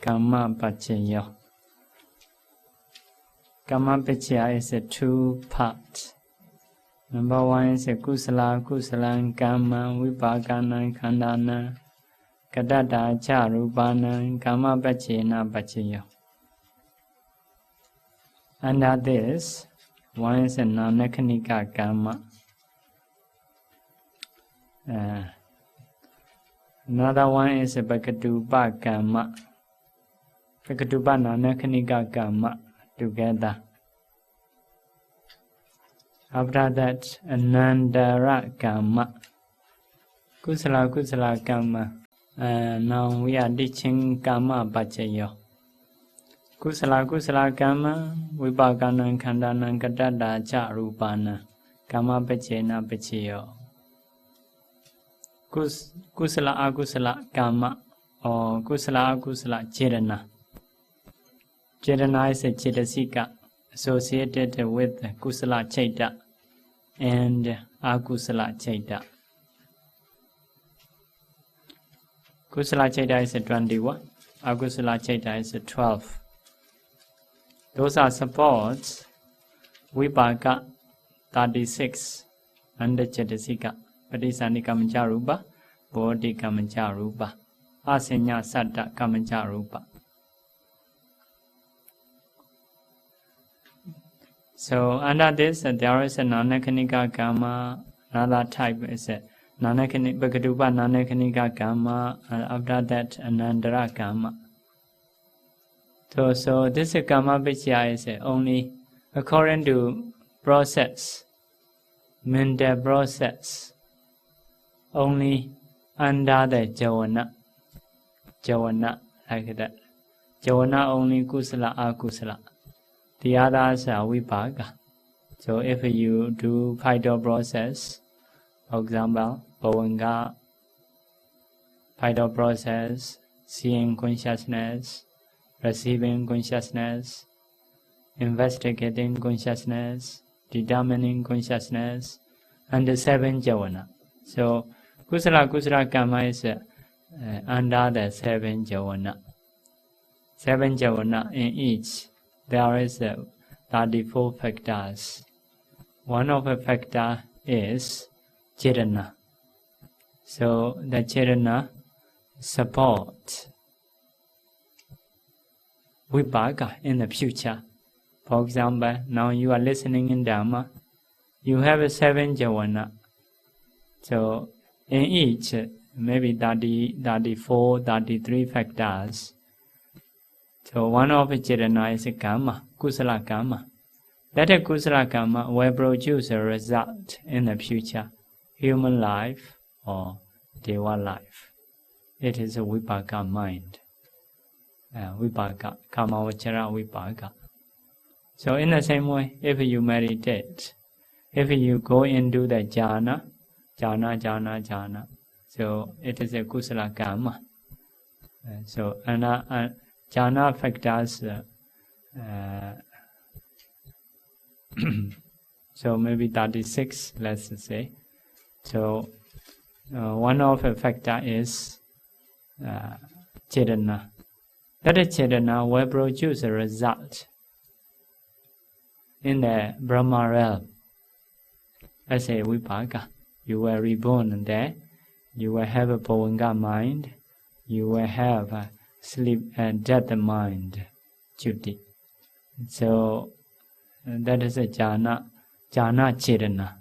Karma Pachayo. Karma Pachaya is a two-part. Number one is a Kusala, Kusalan, Karma, Vipakana, Khandana, Kadada, Charupana, Karma Pachena, Pachayo. Under this, one is a non-mechanical karma. Another one is a Bhakatupa karma. Bhakatupa non-mechanical karma together. After that, Anandara karma. Kusala karma. Now we are teaching karma pachayo. Kusala karma, Vipakana, Khandana, Kadada, Charupana, Karma Pachena Pachayo. Kusala akusala karma or kusala akusala chedana. Chedana is a chetasika associated with kusala chaita and akusala chaita. Kusala chaita is a 21, akusala chaita is a 12. Those are supports. Vipaka 36 under chetasika. Padisani Kamancharupa, Bodhi Kamancharupa, Asenya Satta Kamancharupa. So under this, there is a non-mechanical karma. Another type is a Bhakatupa non-mechanical karma. And after that, Anandara karma. So this karma vichya is only according to process, mental process. Only under the Javana, like that. Javana only kusala akusala. The others are vipaka. So if you do phyto process, for example, bhavanga, phyto process, seeing consciousness, receiving consciousness, investigating consciousness, determining consciousness, and the 7 javana. So Kusala karma is under the 7 javana. 7 javana in each. There is 34 factors. One of the factor is Chedana. So the Chedana support Vipaka in the future. For example, now you are listening in Dhamma. You have a 7 javana. So in each, maybe 30, 34, 33 factors. So one of the Chedana is a karma, kusala karma. That kusala karma will produce a result in the future, human life or deva life. It is a vipaka mind. Vipaka, karma vachara vipaka. So in the same way, if you meditate, if you go into the jhana, so it is a kusala karma. So jhana factors, so maybe 36, let's say. So one of the factor is Chedana. That Chedana will produce a result in the Brahma realm. Let's say vipaka. You were reborn there. You will have a bhavanga mind. You will have a sleep and death mind, duty. So that is a jhana chedana.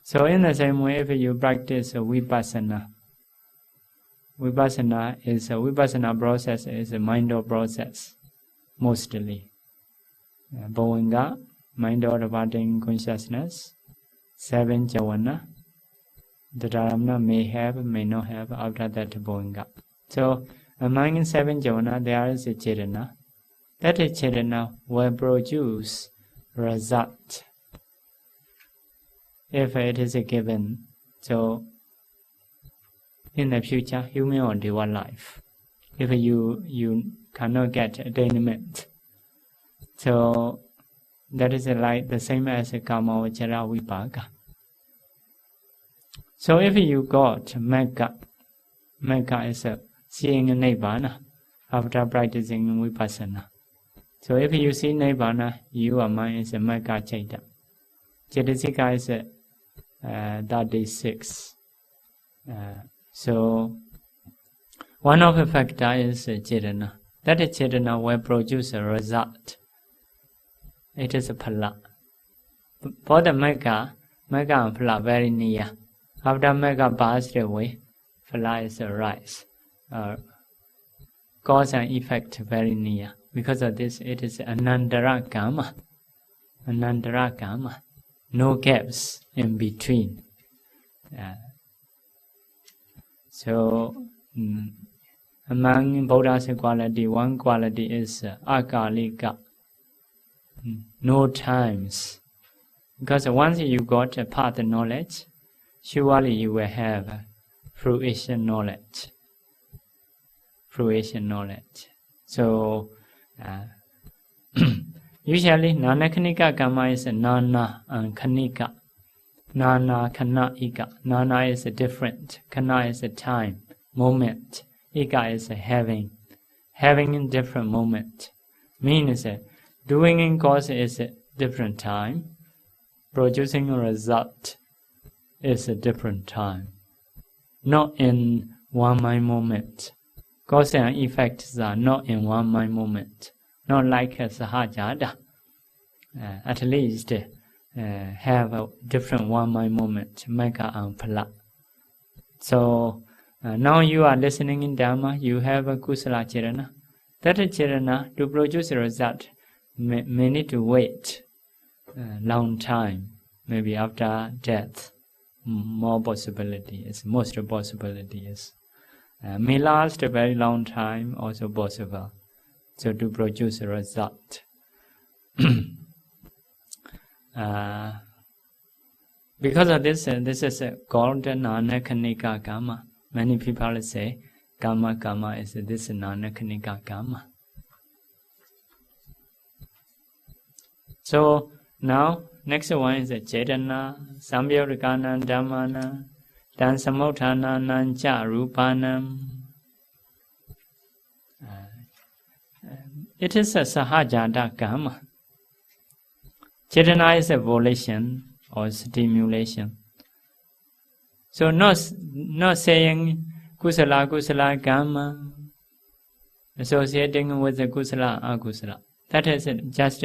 So in the same way, if you practice vipassana, vipassana process is a mental process, mostly. Bhavanga, mind departing consciousness, 7 javana. The Dharamana may have, may not have after that bhavanga. So among 7 javana, there is a chedana. That chedana will produce result if it is given. So in the future, human or deva life, if you cannot get attainment. So that is like the same as a karma vachara vipaka. So if you got Magga is seeing Nibbana, after practicing Vipassana. So if you see Nibbana, your mind is a Magga Chaita. Cetasika is 36. So one of the factors is Chetana. That Chetana will produce a result. It is a phala. For the Magga and phala very near. After Magga passed away, phala is a rise. Cause and effect very near. Because of this, it is Anandara Karma. Anandara Karma. No gaps in between. So, among Buddha's quality, one quality is Akalika. No times. Because once you got a path knowledge, surely you will have fruition knowledge. Fruition knowledge. So, usually Nanakanika Karma is Nana and Kanika. Nana, Kana, Ika. Nana is different. Kana is a time, moment. Ika is having. Having in different moment. Means doing in cause is a different time. Producing a result is a different time. Not in one mind moment. Cause and effects are not in one mind moment. Not like a Sahajada. At least have a different one mind moment, Magga and phala. So now you are listening in Dhamma, you have a Kusala Chetana. That Chetana, to produce a result, may need to wait long time, maybe after death. More possibilities, most possibilities. May last a very long time, also possible. So to produce a result. Because of this, this is called Nanakanika Karma. Many people say Karma is this Nanakanika Karma. So now, next one is Chetana, Samyodakana, Dhammana, Dansamotana, Nancha, Rupanam. It is a Sahajada Karma. Chetana is a volition or stimulation. So not saying Kusala Karma, associating with the Kusala Akusala. That is just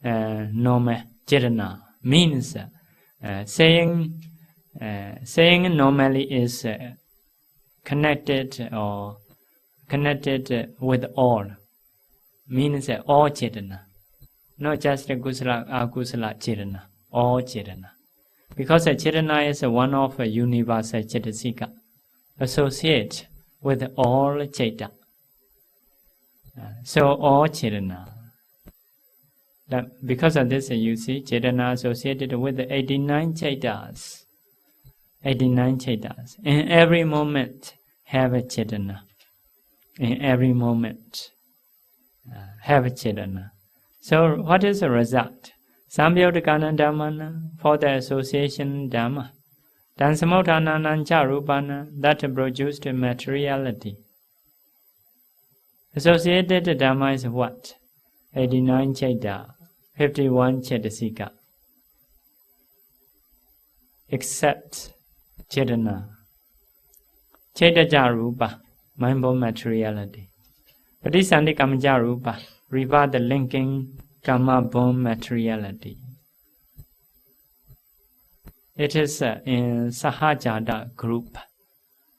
normal Chetana. Means saying normally is connected with all. Means all Chetana. Not just Kusala Akusala Chetana. All Chetana. Because Chetana is one of universal Cetasika. Associate with all Ceta. So all Chetana. Because of this, you see, Chetana associated with the 89 Cetas. 89 Cetas. In every moment, have a Chetana. In every moment, have a Chetana. So, what is the result? Samyodakana Dhammana, for the association Dhamma. Dansamotana Nancha Rupana, that produced materiality. Associated Dhamma is what? 89 Ceta, 51 Cetasika. Except Chetana. Cetaja Rupa, mind-born materiality. Patisandi Kamaja Rupa, revert the linking karma-born materiality. It is in Sahajada group.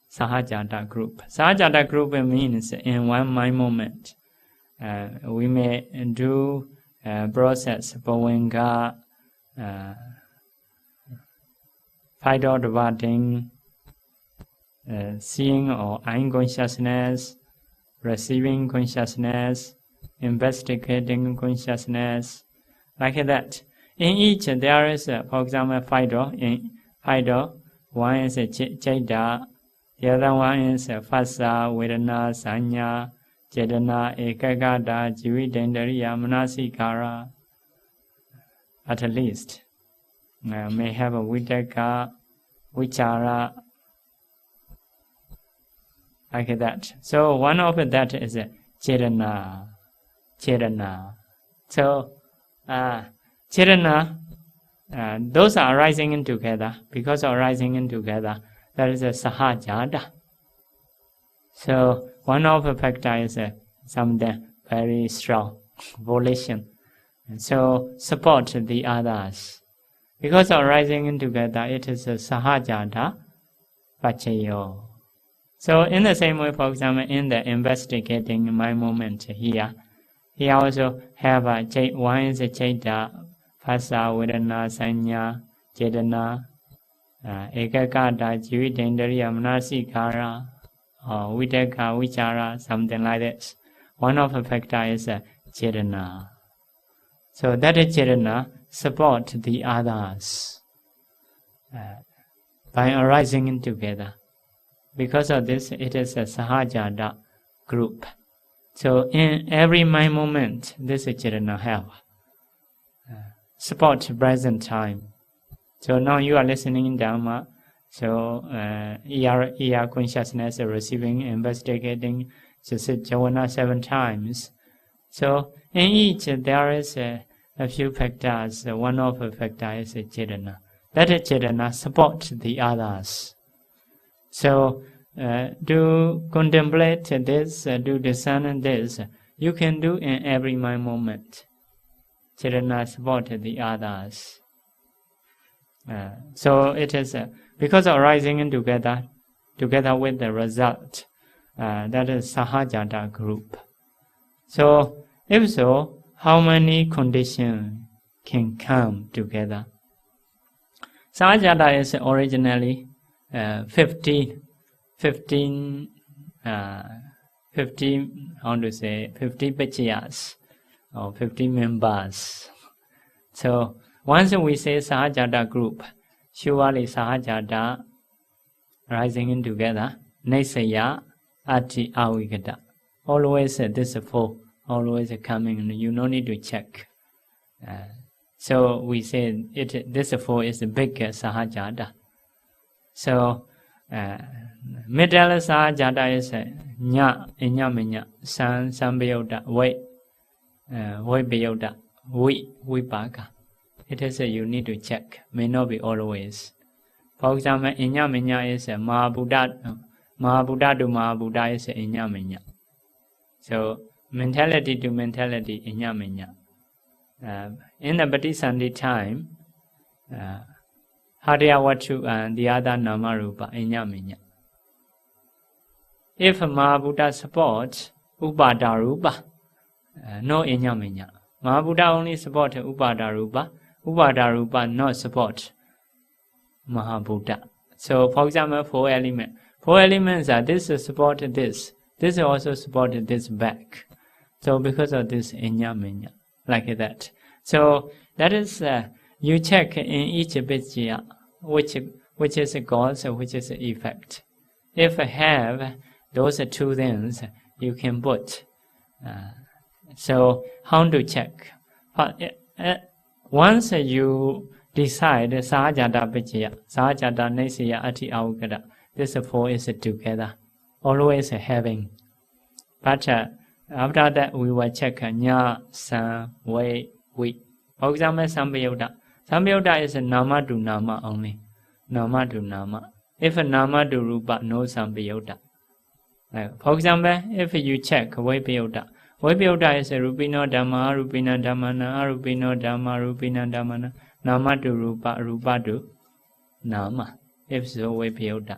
Sahajada group. Sahajada group means in one mind moment. We may do process Bhavanga, fight-out dividing, seeing or eyeing consciousness, receiving consciousness, investigating consciousness, like that. In each there is, for example, fight-out. In fight-out, one is Chaita, the other one is Phassa, Vedana, Sanya, Chetana, Ekagata, Jividendariya, Manasikara. At least may have a Vitaka, Vichara, like that. So one of that is Chetana, Chetana. So, Chetana, those are arising in together. Because of arising in together, that is a Sahajada. So, one of the factors is something very strong, volition. So, support the others. Because of arising in together, it is a Sahajada Pachayo. So, in the same way, for example, in the investigating my moment here, he also have one is a Chaita, Phasa, Vedana, Sanya, Chetana, Ekakata, Jivitendriya, Manasikara, Vitaka, Vichara, something like that. One of the factors is Chetana. So that Chetana support the others by arising in together. Because of this, it is a Sahajada group. So in every mind moment, this Chetana have support present time. So now you are listening in Dhamma. So ER consciousness receiving, investigating, just Javana 7 times. So in each there is a few factors. One of the factors is Chetana. That Chetana support the others. So to contemplate this, to discern this, you can do in every mind moment. Chetana support the others. So it is because of arising in together with the result, that is Sahajada group. So if so, how many conditions can come together? Sahajada is originally 15 pachayas or 50 members. So once we say Sahajada group, surely Sahajada rising in together, Nesaya, Ati, Avigata. Always this 4, always coming, you no need to check. So we say this 4 is the big Sahajada. So middle Sahajada is Nya, Inyaminya, San, Sambayota, Wait, Bayota, Vipaka. It is you need to check, may not be always. For example, Inyaminya is Mahabuddha to Mahabuddha is Inyaminya. So mentality to mentality Inyaminya. In the Patisandhi time, Hariya Vachu and the other Namarupa Inyaminya. If Mahabuddha supports Upadarupa, no Inyaminya. Mahabuddha only support Upadarupa, Upadarupa not support Mahabuddha. So for example, 4 elements. 4 elements are this support this. This also support this back. So because of this Inyaminya, like that. So that is you check in each Vijaya which is a cause, which is an effect. If I have those 2 things, you can put. So how to check? Once you decide Sahajada Vijaya, Sahajada Nesaya Ati Avigata, this 4 is together, always having. But after that we will check Nya, San, Wei, We. For example, Sambayota. Sambayota is Nama to Nama only. Nama to Nama. If Nama to Rupa, no Sambayota. For example, if you check Vaipayota, Vaipayota is Rupino Dhamma, Rupina Dhammana, Rupino Dhamma, Rupina Dhammana, Nama to Rupa, Rupa to Nama. If so, Vaipayota.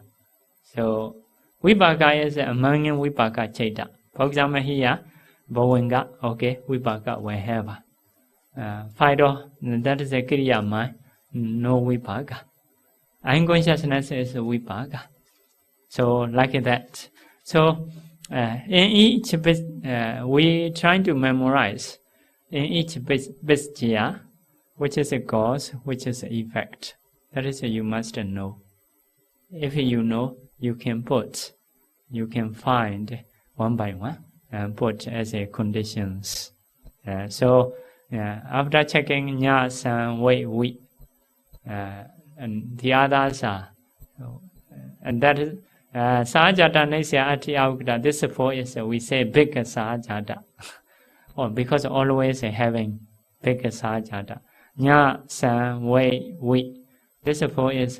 So, Vipaka is among Vipaka Chaita. For example, here, Bhavanga, okay, Vipaka will have. Fido, that is a Kriya mind, no Vipaka. Unconsciousness is Vipaka. So, like that. So, in each we trying to memorize in each Vijaya, which is a cause, which is an effect. That is you must know. If you know, you can put, you can find one by one and put as a conditions. So after checking Nya, San, Wei, We, and the others are, and that is Sahajata Nesya Ati Aukata, this 4 is we say big Sahajata. Or because always having big Sahajata. Nya, San, Wei, We. This 4 is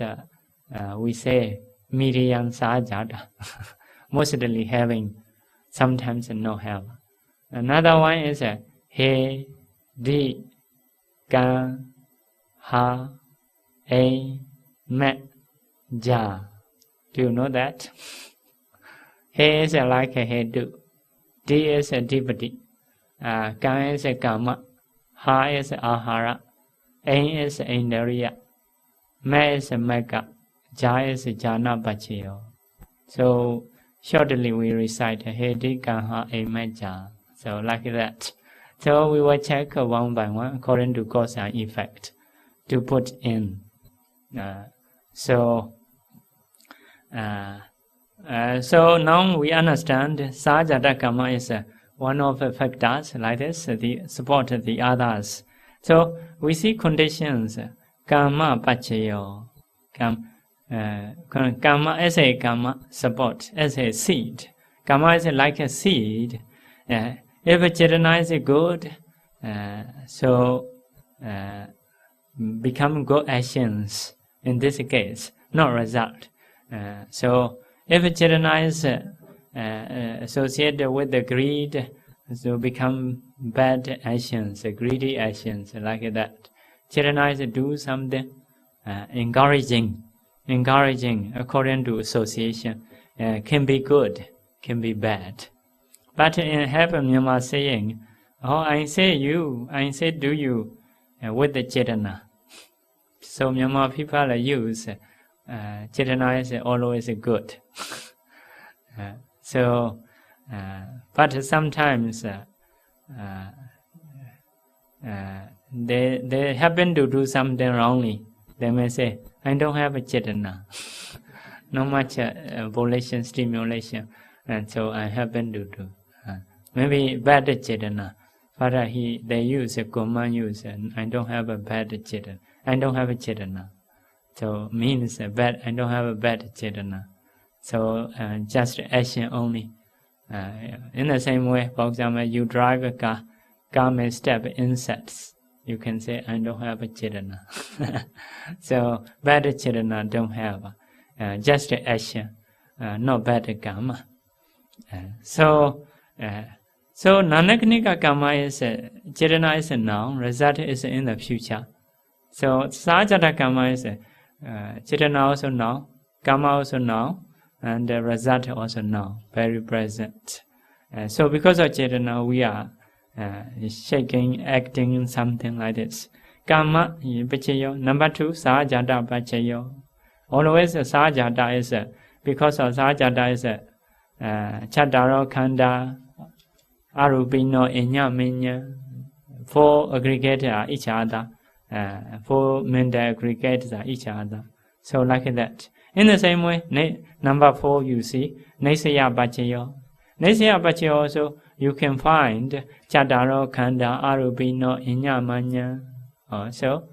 we say medium Sahajata. Mostly having, sometimes no have. Another one is He, Di, Gan, Ha, A, Me, Ja. Do you know that? He is like a hedu. D is a dipati. Gan is a kama. Ha is ahara. A is indariya. Me is a mega. Ja is a jana bachiyo. So shortly we recite he di gan ha a meja. So like that. So we will check one by one according to cause and effect to put in. So now we understand Sahajata Karma is one of the factors like this, the support the others. So we see conditions, Karma Pachayo, Karma as a Karma support, as a seed. Karma is like a seed. If Chetana is good, so become good actions in this case, not result. So if Chetana is associated with the greed, so become bad actions, greedy actions like that. Chetana is do something encouraging according to association, can be good, can be bad. But in heaven, Myanmar saying, oh, I say you, I say do you, with the Chetana. So Myanmar people use Chetana is always good. But sometimes they happen to do something wrongly. They may say, I don't have a Chetana. Not much volition, stimulation, and so I happen to do. Maybe bad Chetana. But they use a common use, and I don't have a bad Chetana. I don't have a Chetana. So means bad. I don't have a bad Chetana. So just action only. In the same way, for example, you drive a car. Car may step insects. You can say, I don't have a Chetana. So bad Chetana don't have. Just action, not bad karma. So Nanakanika karma is Chetana is a noun. Result is in the future. So Sahajata karma is Chetana also now, karma also now, and the result also now, very present. So because of Chetana, we are shaking, acting, something like this. Karma, Pachayo. Number 2, Sahajata Pachayo. Always Sahajata is because of Sahajata is Chataro Khanda, Arubino, Inya, Minya. 4 aggregates are each other. 4 mental aggregates are each other. So like that. In the same way, number 4 you see, Nesaya Pachayo. Nesaya Pachayo also you can find Chataro Khanda, Arubino, Inya, Manya. So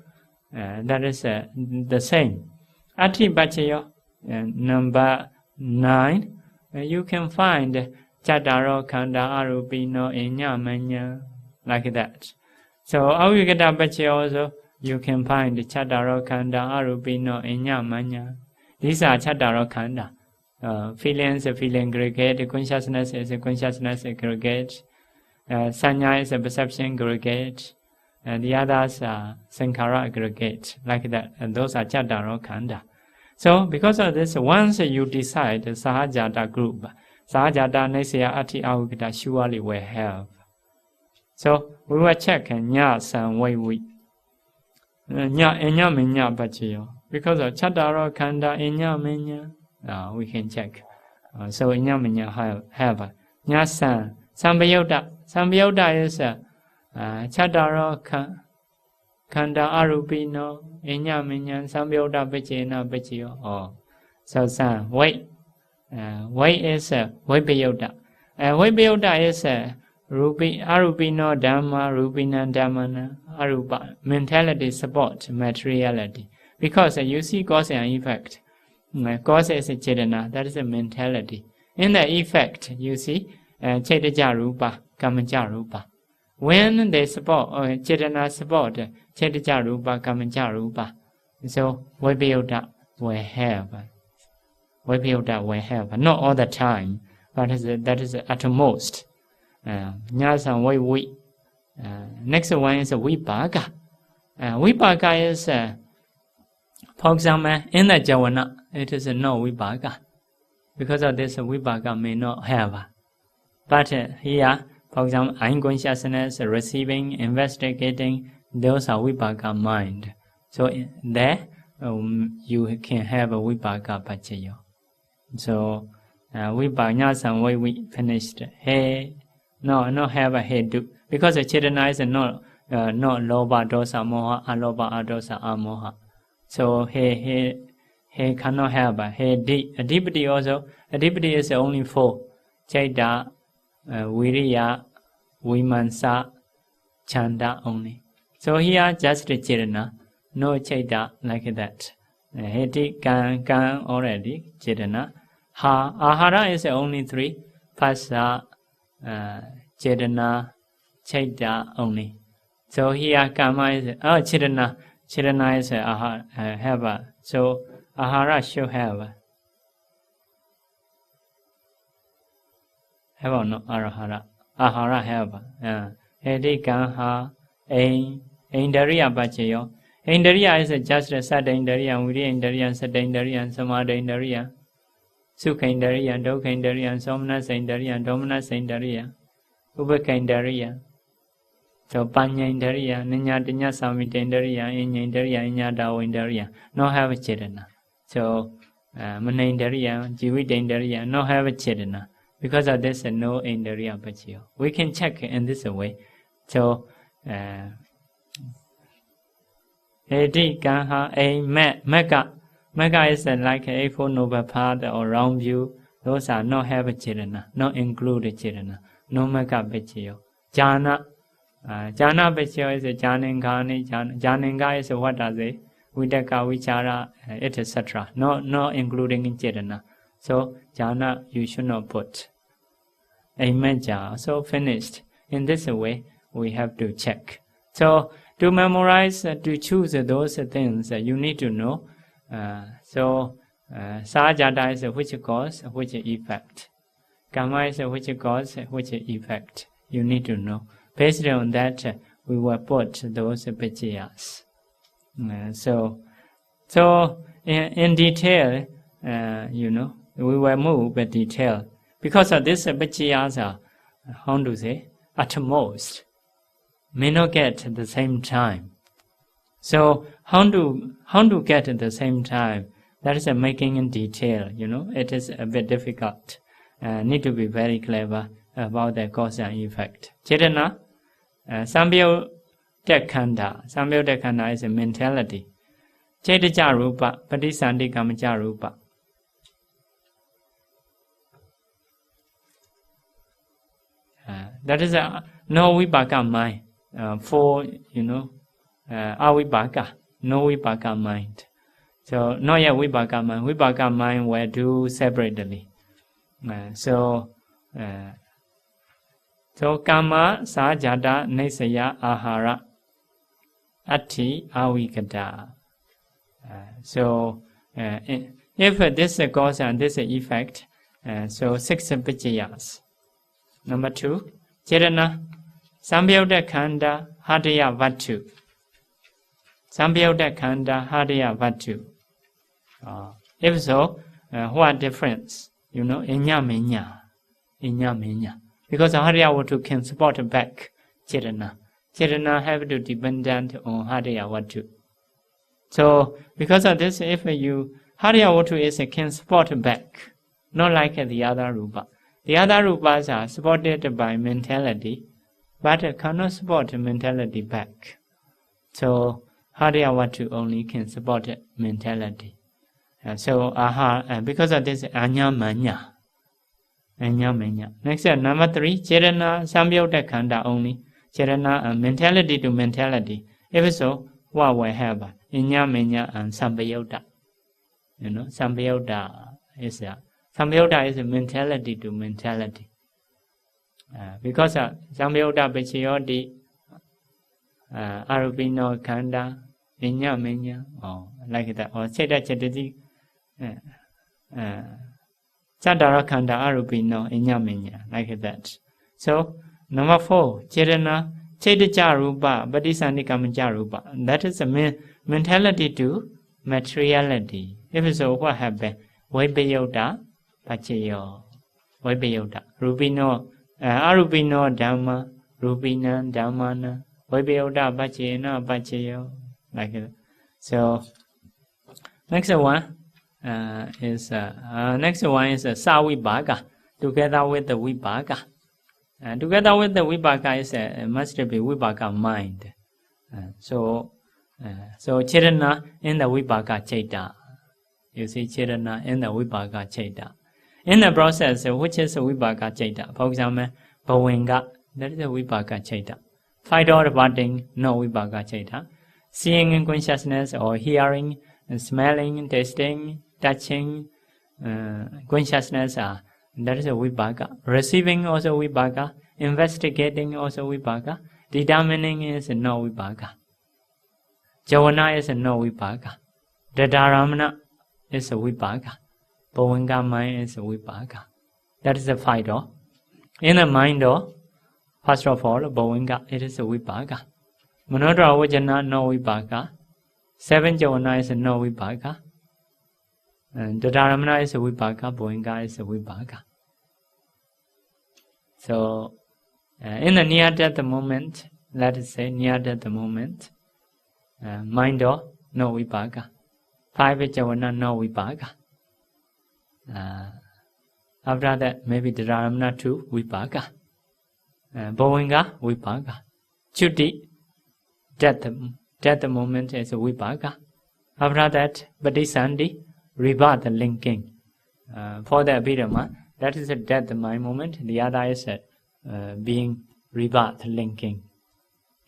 that is the same. Ati Pachayo, number 9, you can find Chataro Khanda, Arubino, Inya, Manya, like that. So Avigata Pachayo also you can find Chataro Khanda, Arubino, Inya, Manya. These are Chataro Khanda. Feelings, feeling aggregate, consciousness is a consciousness aggregate, Sanya is a perception aggregate, and the others are Sankhara aggregate, like that. And those are Chataro Khanda. So because of this, once you decide the Sahajata group, Sahajata Nesaya Ati Avigata surely will have. So we will check Nya San Wei Wei. Nya Enya Minya Pachayo. Because of Chataro Khanda Enya Minya, we can check. So Enya Minya have. Nya San Sambayota. Sambayota is Chataro Khanda Arubino Enya Minya Sambayota Pachena Pachayo. So San Wei. Wei is Weipayota. Weipayota is Arubino Dhamma, Rubina Dhammana, Arupa. Mentality support materiality. Because you see cause and effect. cause is a chetana, that is a mentality. In the effect, you see, chetaja rupa, kamaja rupa. When they support, or chetana support, chetaja rupa, kamaja rupa. So, vibhyuta will have. Vibhyuta will have. Not all the time, but that is at most. Nyasa we. Next one is vibhaga. Vibhaga is, for example, in the javana, it is no vibhaga. Because of this, vibhaga may not have. But here, for example, unconsciousness, receiving, investigating, those are vibhaga mind. So there, you can have a vibhaga pachayo. So, vibhaga we finished. Hey, no have a hey do. Because the chetana is not loba, dosa, moha, aloba, adosa, amoha. So he cannot have a he adipati also. Adipati is only 4. Chaita, viriya, vimansa, chanda only. So here just the chetana, no chaita like that. Heti can already chetana. Ahara is only 3. Phassa, chetana, chaita only. So here kama is chetana. Chetana is have a. So ahara should have. Have or no ahara? Ahara have. Heti kanha indariya bachayo. Indariya is just a sada indariya, viriya indariya, sada indariya, samada indariya, sukha indariya, dukha indariya, somnasa indariya, domanasa indariya, ubeka indariya. So panya indariya, ninya dinya samita indariya, inya indariya, inya dawa indariya. No have a chetana. So mana indariya, jivita indariya, no have a chetana. Because of this, no indariya pachayo. We can check in this way. So Edi Ganha a mega. Mega is like a 4 noble path or round view. Those are not have a chirana, not included chirana, no mega bechio. Jana bechio is a janingani, janinga is what are they? Vidaka, vichara, etc. No including in chirana. So jana you should not put. Amen. So finished. In this way, we have to check. So to memorize, to choose those things, you need to know. Sajada is which cause, which effect. Karma is which cause, which effect. You need to know. Based on that, we will put those pachayas. So in detail, we will move with detail. Because of this, pachayas are, how to say, at most, may not get at the same time. So how to get at the same time? That is making in detail. It is a bit difficult. Need to be very clever about the cause and effect. Chetana, sambhyo dekhanda is a mentality. Chetaja rupa, patisandi kamaja rupa. That is no vibhaka mind. Avibhaka, no vibhaka mind. So not yet vibhaka mind. Vibhaka mind will do separately. So kama sajada nesaya ahara ati avikata. So if this cause and this effect, so 6 pachayas. Number 2, chetana, sambhyauta khanda hadaya vatu. Sambhyauta khanda hadaya vatu. If so, what difference? Inya menya. Because hadaya vatu can support back chetana. Chetana have to dependent on hadaya vatu. So because of this, if hadaya vatu is can support back, not like the other rupa. The other rupas are supported by mentality, but cannot support mentality back. So hadaya vatu only can support mentality. So because of this, anya manya. Next, number 3, chetana sambhyauta khanda only. Chetana mentality to mentality. If so, what will have? Inya menya and sambhyauta. Sambhyota is Sambhyota is a mentality to mentality. Because Sambhyota Pachayoti Arupino Kanda Inya Minya, or like that, or Cheta Chetati Sadara Kanda Arupino Inya Minya, like that. So, number 4, Cherana Chetajarupa, Badisanikamjarupa. That is a mentality to materiality. If so, what happened? Vaipayota Pachayo. Vaipayota. Rupino, Arupino Dhamma, Rupina Dhammana, Vaipayota Pachayana Pachayo. Like that. So, next one is Savibhaga, together with the Vibhaga. Together with the Vibhaga is must be Vibhaga mind. So Chirana in the Vibhaga Chaita. You see Chirana in the Vibhaga Chaita. In the process, which is a Vibhaga Chaita. For example, Bhavinga, that is a Vibhaga Chaita. 5 door parting, no Vibhaga Chaita. Seeing in consciousness or hearing, smelling, tasting, touching, consciousness are. That is a Vibhaga. Receiving also Vibhaga. Investigating also Vibhaga. Determining is no Vibhaga. Javana is no Vibhaga. Dadaramana is a Vibhaga. Bhavanga mind is a Vibhaga. That is the 5 door. In the mind door, first of all, Bhavanga, it is a Vibhaga. Manodra Vajana, no Vibhaga. 7 Javana is no Vibhaga. And Dadaramana is a Vibhaga. Bhavanga is a Vibhaga. So, in the near-death moment, let us say near-death moment, mind or no Vibhaga. 5 Javana, no Vibhaga. After that, maybe Dharamana 2, Vibhaga. Bhavanga, Vibhaga. Chuti, death moment is a Vibhaga. After that, Badisandi, rebirth linking. For the Abhidhamma, that is a death mind moment. The other is being rebirth linking,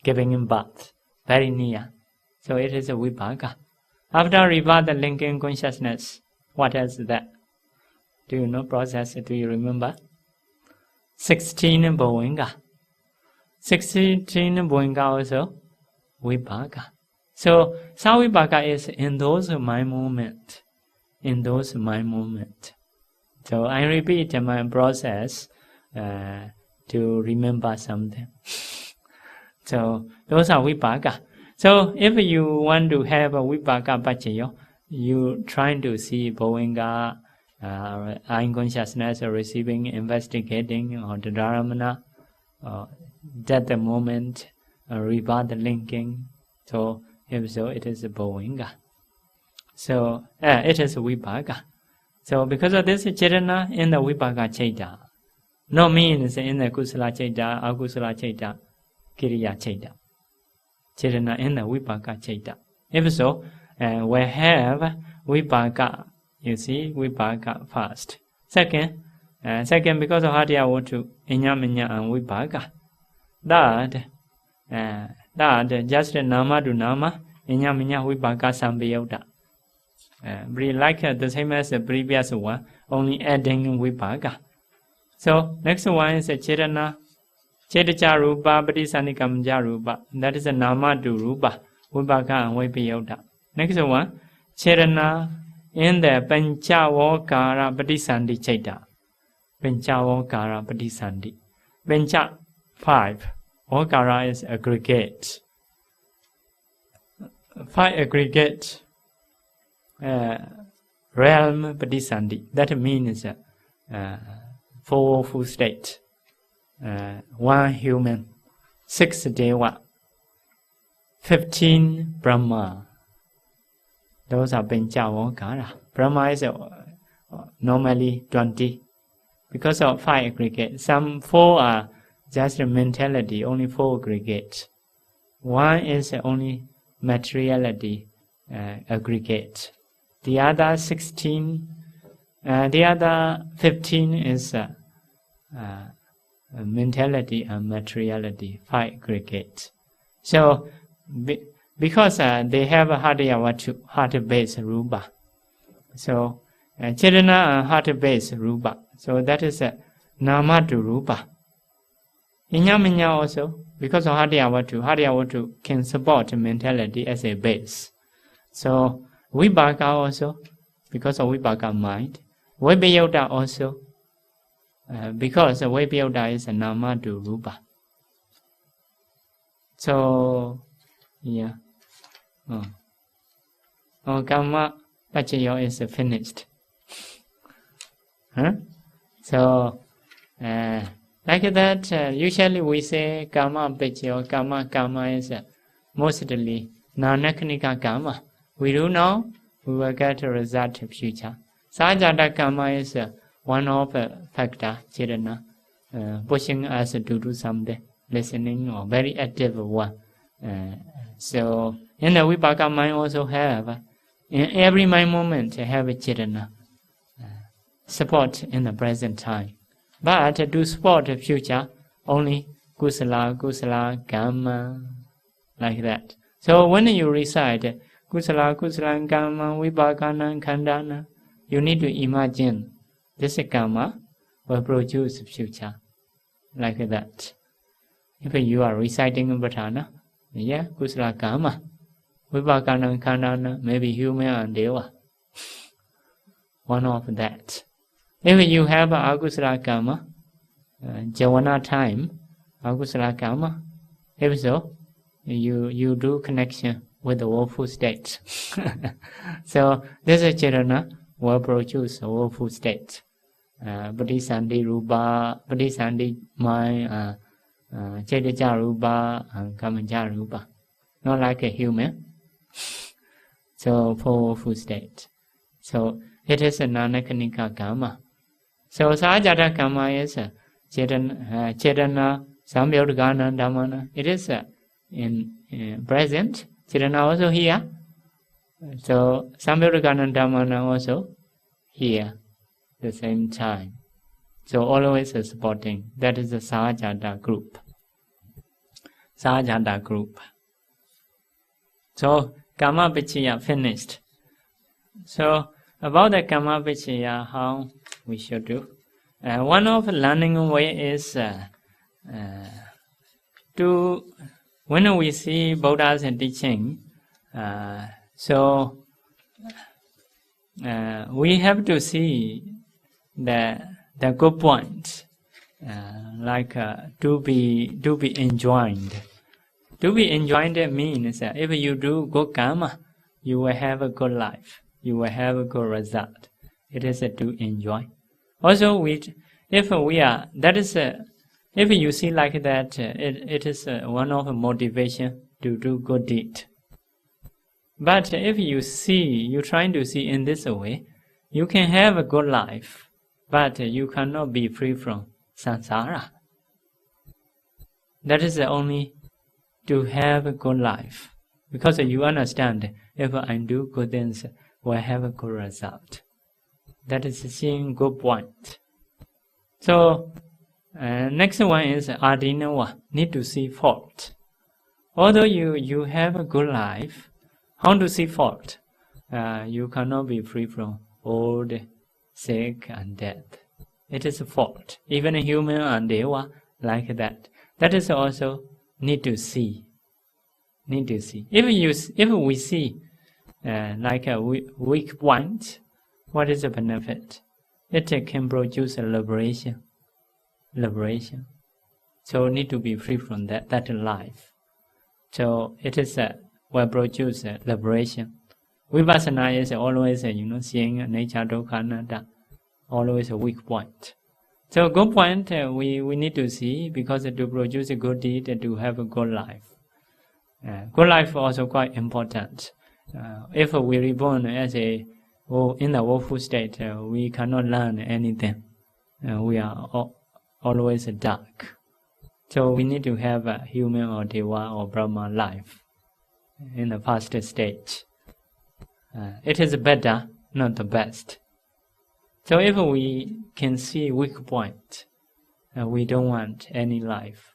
giving him birth, very near. So it is a Vibhaga. After rebirth linking consciousness, what else is that? Do you know process? Do you remember? 16 Bhavanga. 16 Bhavanga also Vibhaga. So Savibhaga is in those mind moment. In those mind moment. So I repeat my process to remember something. So those are Vibhaga. So if you want to have a Vibhaga Pachayo, you trying to see Bhavanga, unconsciousness, receiving, investigating, or the Dharamana, at the moment, rebirth linking. So if so, it is a Bhavanga. So it is a Vibhaga. So because of this, Chirana in the Vibhaga Chaita. No means in the Kusala Chaita, Akusala Chaita, Kiriya Chaita. Chirana in the Vibhaga Chaita. If so, we have Vibhaga. You see, Vibhaga first. Second, because of Hadiya Votu, Inyaminya and Vibhaga. That just Nama to Nama, Inyaminya Vibhaga Sambhyota. Like the same as the previous one, only adding Vibhaga. So next one is a Chirana, Chetaja Rupa, Padisanikam Rupa. That is a Nama to Rupa, Vibhaga and Vaipayota. Next one, Chirana in the Panchavokara Padisandi Chaita. Panchavokara Padisandi. Pancha 5. Okara is aggregate. 5 aggregate. Realm Padisandi. That means 4 full state. 1 human. 6 Deva. 15 Brahma. Those are Panchavokara. Brahma is normally 20. Because of 5 aggregates. Some 4 are just a mentality, only 4 aggregates. 1 is only materiality aggregate. The other 15 is mentality and materiality, 5 aggregates. So, because they have a Hadaya Vatu, heart-based Rupa, So Chetana and heart-based rupa. So that is a nama to rupa. Inyaminya also, because of Haryavatu can support mentality as a base. So Vibhaka also, because of Vibhaka mind. Vibhayota also, because Vibhayota is a nama to rupa. So, yeah. Karma Pachayo is finished. Huh? So, like that, usually we say Karma Pachayo, Karma is mostly non-technical Karma. We do know we will get a result in future. Sajata Karma is one of factor, Chirana, pushing us to do something, listening or very active one. So in the Vibhaka mind also have, in every mind moment have a Chirana, support in the present time. But to support the future, only Kusala, Karma, like that. So when you recite Kusala, Karma, Vibhakana, Khandana, you need to imagine this karma will produce future, like that. If you are reciting Pattana, yeah, Kusala Karma, Vibhakana, Khandana, maybe human and Deva. One of that. If you have Agusala Karma, Javana time, Agusala Karma, if so, you do connection with the woeful state. So this is Chirana will produce a woeful state. Bodhisandi Rupa, Bodhisandi mind, Chedija Rupa, and Kamaja Rupa. Not like a human. So for woeful state. So it is a non-mechanical karma. So Sajata karma is Chetana, Samyodgana, Dhammana. It is in present. Chetana also here. So Samyodgana, Dhammana also here the same time. So always supporting. That is the Sajata group. Sajata group. So Karma Vichaya finished. So about the Karma Vichaya, how we should do. One of the learning way is to, when we see Buddha's teaching, so we have to see the good points, like to be enjoined. To be enjoined means if you do good karma, you will have a good life. You will have a good result. It is to enjoy. Also, if you see like that, it is one of the motivation to do good deed. But if you're trying to see in this way, you can have a good life, but you cannot be free from samsara. That is only to have a good life, because you understand if I do good things, will have a good result. That is seeing good point. So next one is adinawa, need to see fault. Although you have a good life, how to see fault? You cannot be free from old, sick, and death. It is a fault. Even a human and deva like that. That is also need to see. Need to see. If we see like a weak point, what is the benefit? It can produce a liberation. So need to be free from that life. So it is will produce liberation. Vipassana is always seeing nature dukkha anatta, always a weak point. So good point we need to see, because to produce a good deed and to have a good life. Good life also quite important. If we reborn as in the woeful state, we cannot learn anything. We are always dark. So we need to have a human or deva or Brahma life in the past stage. It is better, not the best. So if we can see weak point, we don't want any life.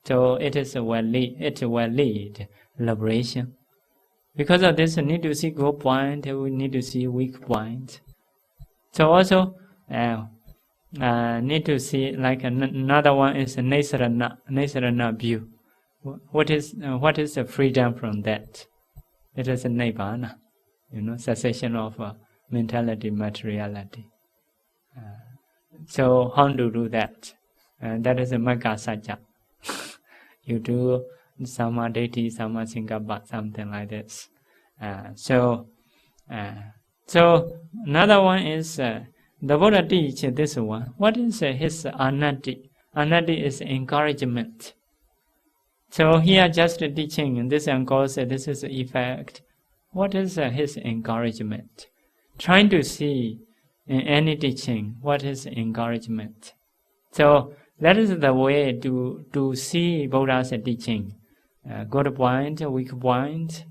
So it will lead liberation. Because of this, we need to see good point, we need to see weak point. So also need to see like another one is a Nisarana view. What is the freedom from that? It is a Nibbana, cessation of mentality, materiality. So how to do that? That is a Magga Sajja. You do Samadhi, Samasinggappa, something like this. So another one is the Buddha teach this one. What is his anati? Anati is encouragement. So here just teaching this and cause this is effect. What is his encouragement? Trying to see in any teaching what is encouragement. So that is the way to see Buddha's teaching. Good point, weak point,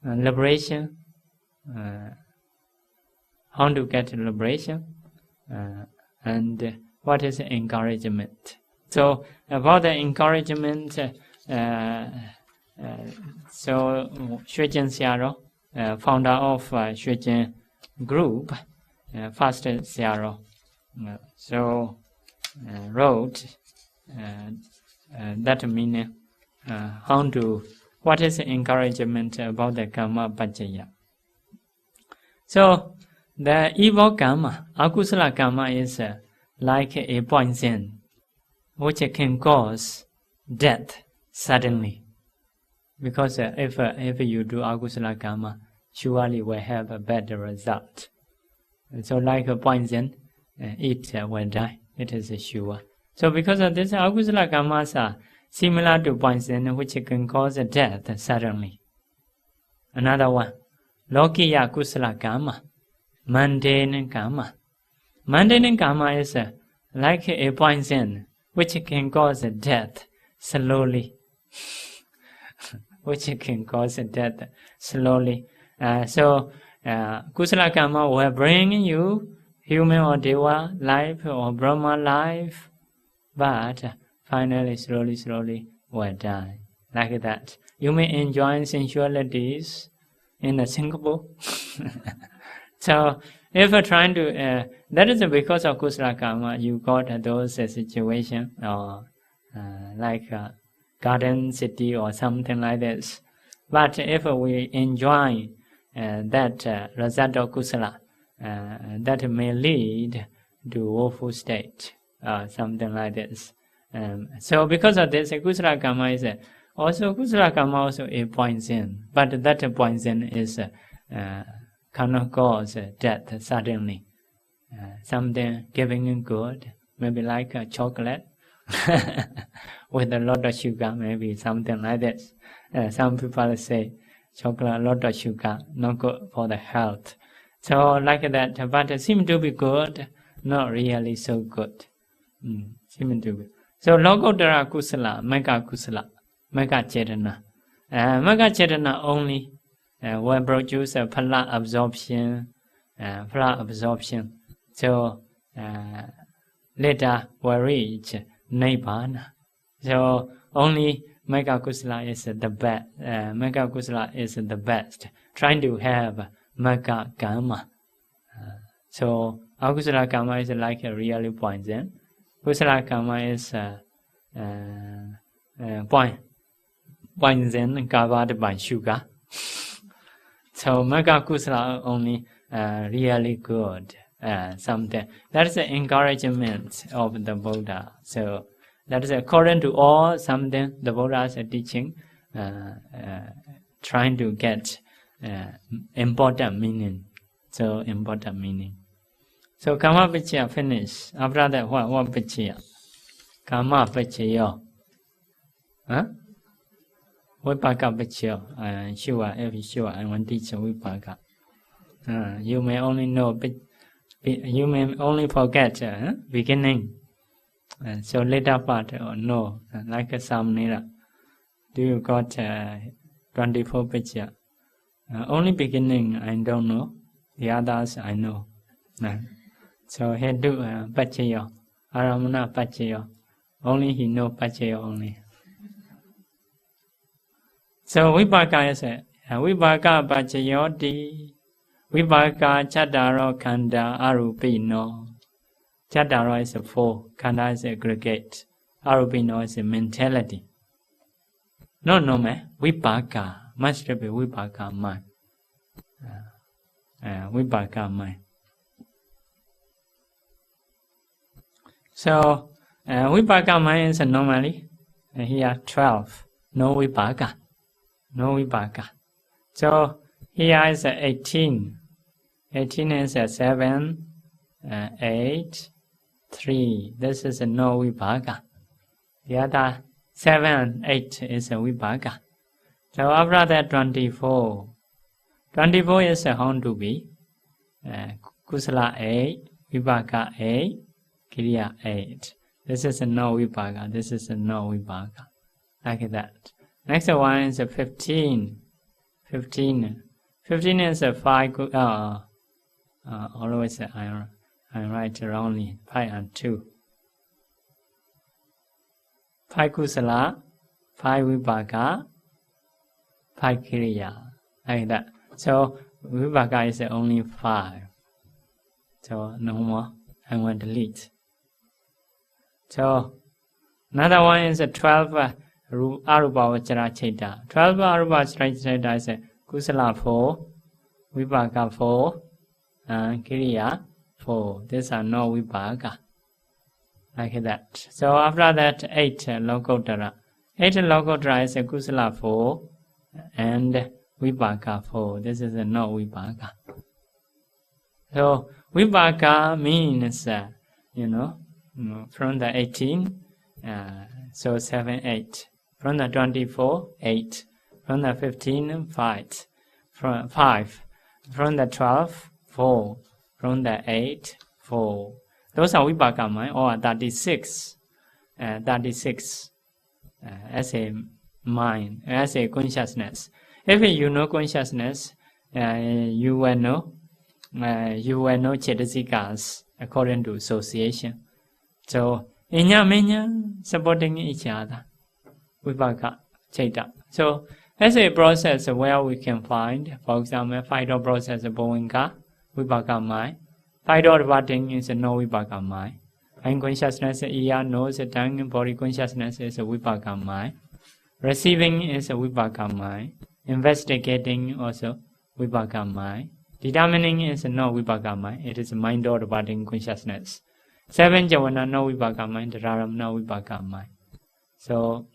liberation, how to get liberation, and what is encouragement. So about the encouragement, so Xue Jin Xiaro, founder of Xue Jin group, first Xiaro, wrote that meaning what is encouragement about the karma paccaya. So the evil karma, akusala karma, is like a poison which can cause death suddenly. Because if you do akusala karma, surely will have a bad result. So like a poison, it will die. It is sure. So because of this, akusala karmas are similar to poison which can cause death suddenly. Another one, lokiya kusala karma, mundane karma. Mundane karma is like a poison which can cause death slowly. Which can cause death slowly. So kusala karma will bring you human or deva life or Brahma life, but finally slowly will die. Like that. You may enjoy sensualities in Singapore. So if you're trying to, that is because of kusala karma, you got those situations, or like garden city or something like this. But if we enjoy that result of kusala, that may lead to woeful state, something like this. So because of this, kusala karma is kusala karma also a poison, but that poison is cannot cause death suddenly. Something giving good, maybe like a chocolate with a lot of sugar, maybe something like this. Some people say chocolate, a lot of sugar, not good for the health. So like that, but it seems to be good, not really so good. Seem to be. So Lokottara kusala, Magga kusala, Magga cetana. Magga cetana only will produce a phala absorption. So later will reach Nibbana. So only Magga kusala is the best. Magga kusala is the best. Trying to have Magga karma. So akusala karma is like a real poison. Kusala karma is poison covered by sugar. So Magga kusala only really good. Something that is the encouragement of the Buddha. So that is according to all something the Buddha is teaching, trying to get important meaning. So important meaning. So karma paccaya finish. After that, what paccaya? Karma paccaya. Vipaka paccaya. Sure, if sure, I want to teach vipaka. You may only know, you may only forget beginning. So later part, no, like a samnira. Do you got 24 paccaya? Only beginning I don't know. The others I know. So he do paccaya, aramana paccaya. Only he know paccaya only. So vipaka is Vibhaka Pachayoti. Vibhaka Chataro Khanda Arupino. Chataro is a four, Khanda is aggregate, Arupino is a mentality. No, man. Vibhaka must be Vibhaka mind. Vibhaka mind. So, Vibhaka mind is normally here 12. No Vibhaka. No Vibhaka. So, here is 18. 18 is 7, 8, 3. This is no Vibhaka. The other 7, 8 is a Vibhaka. So after that 24. 24 is found to be Kusala 8, Vibhaka 8, Kriya 8. This is a no Vibhaka. This is a no Vibhaka. Like that. Next one is 15. 15. 15 is a 5. Always I write wrongly. 5 and 2. 5 Kusala, 5 Vibhaka, 5 Kriya. Like that. So Vibhaka is only 5. So no more. I want to delete. So another one is 12 Arupa Vachara Cheta. 12 Arupa Vachara Cheta is Kusala 4, Vibhaka 4, and Kriya 4. These are no Vibhaka. Like that. So after that 8 Lokotara. 8 Lokotara is Kusala 4 and Vibhaka 4. This is a no Vibhaka. So Vibhaka means, from the 18, so 7, 8. From the 24, 8. From the 15, 5. From 5. From the 12, 4. From the 8, 4. Those are Vibhaka mind, or 36. 36 as a mind, as a consciousness. If you know consciousness, you will know Chetasikas according to association. So, inya menya supporting each other. Vibhaka, Cheta. So, as a process where we can find, for example, phyto process of Bhovinka, Vibhaka mind. Phyto departing is a no Vibhaka mind. Mind consciousness, ear, nose, tongue, body consciousness is a Vibhaka mind. Receiving is a Vibhaka mind. Investigating also Vibhaka mind. Determining is a no Vibhaka mind. It is a mind or departing consciousness. 7 Javana no Vibhaka mind. Raram no Vibhaka mind. So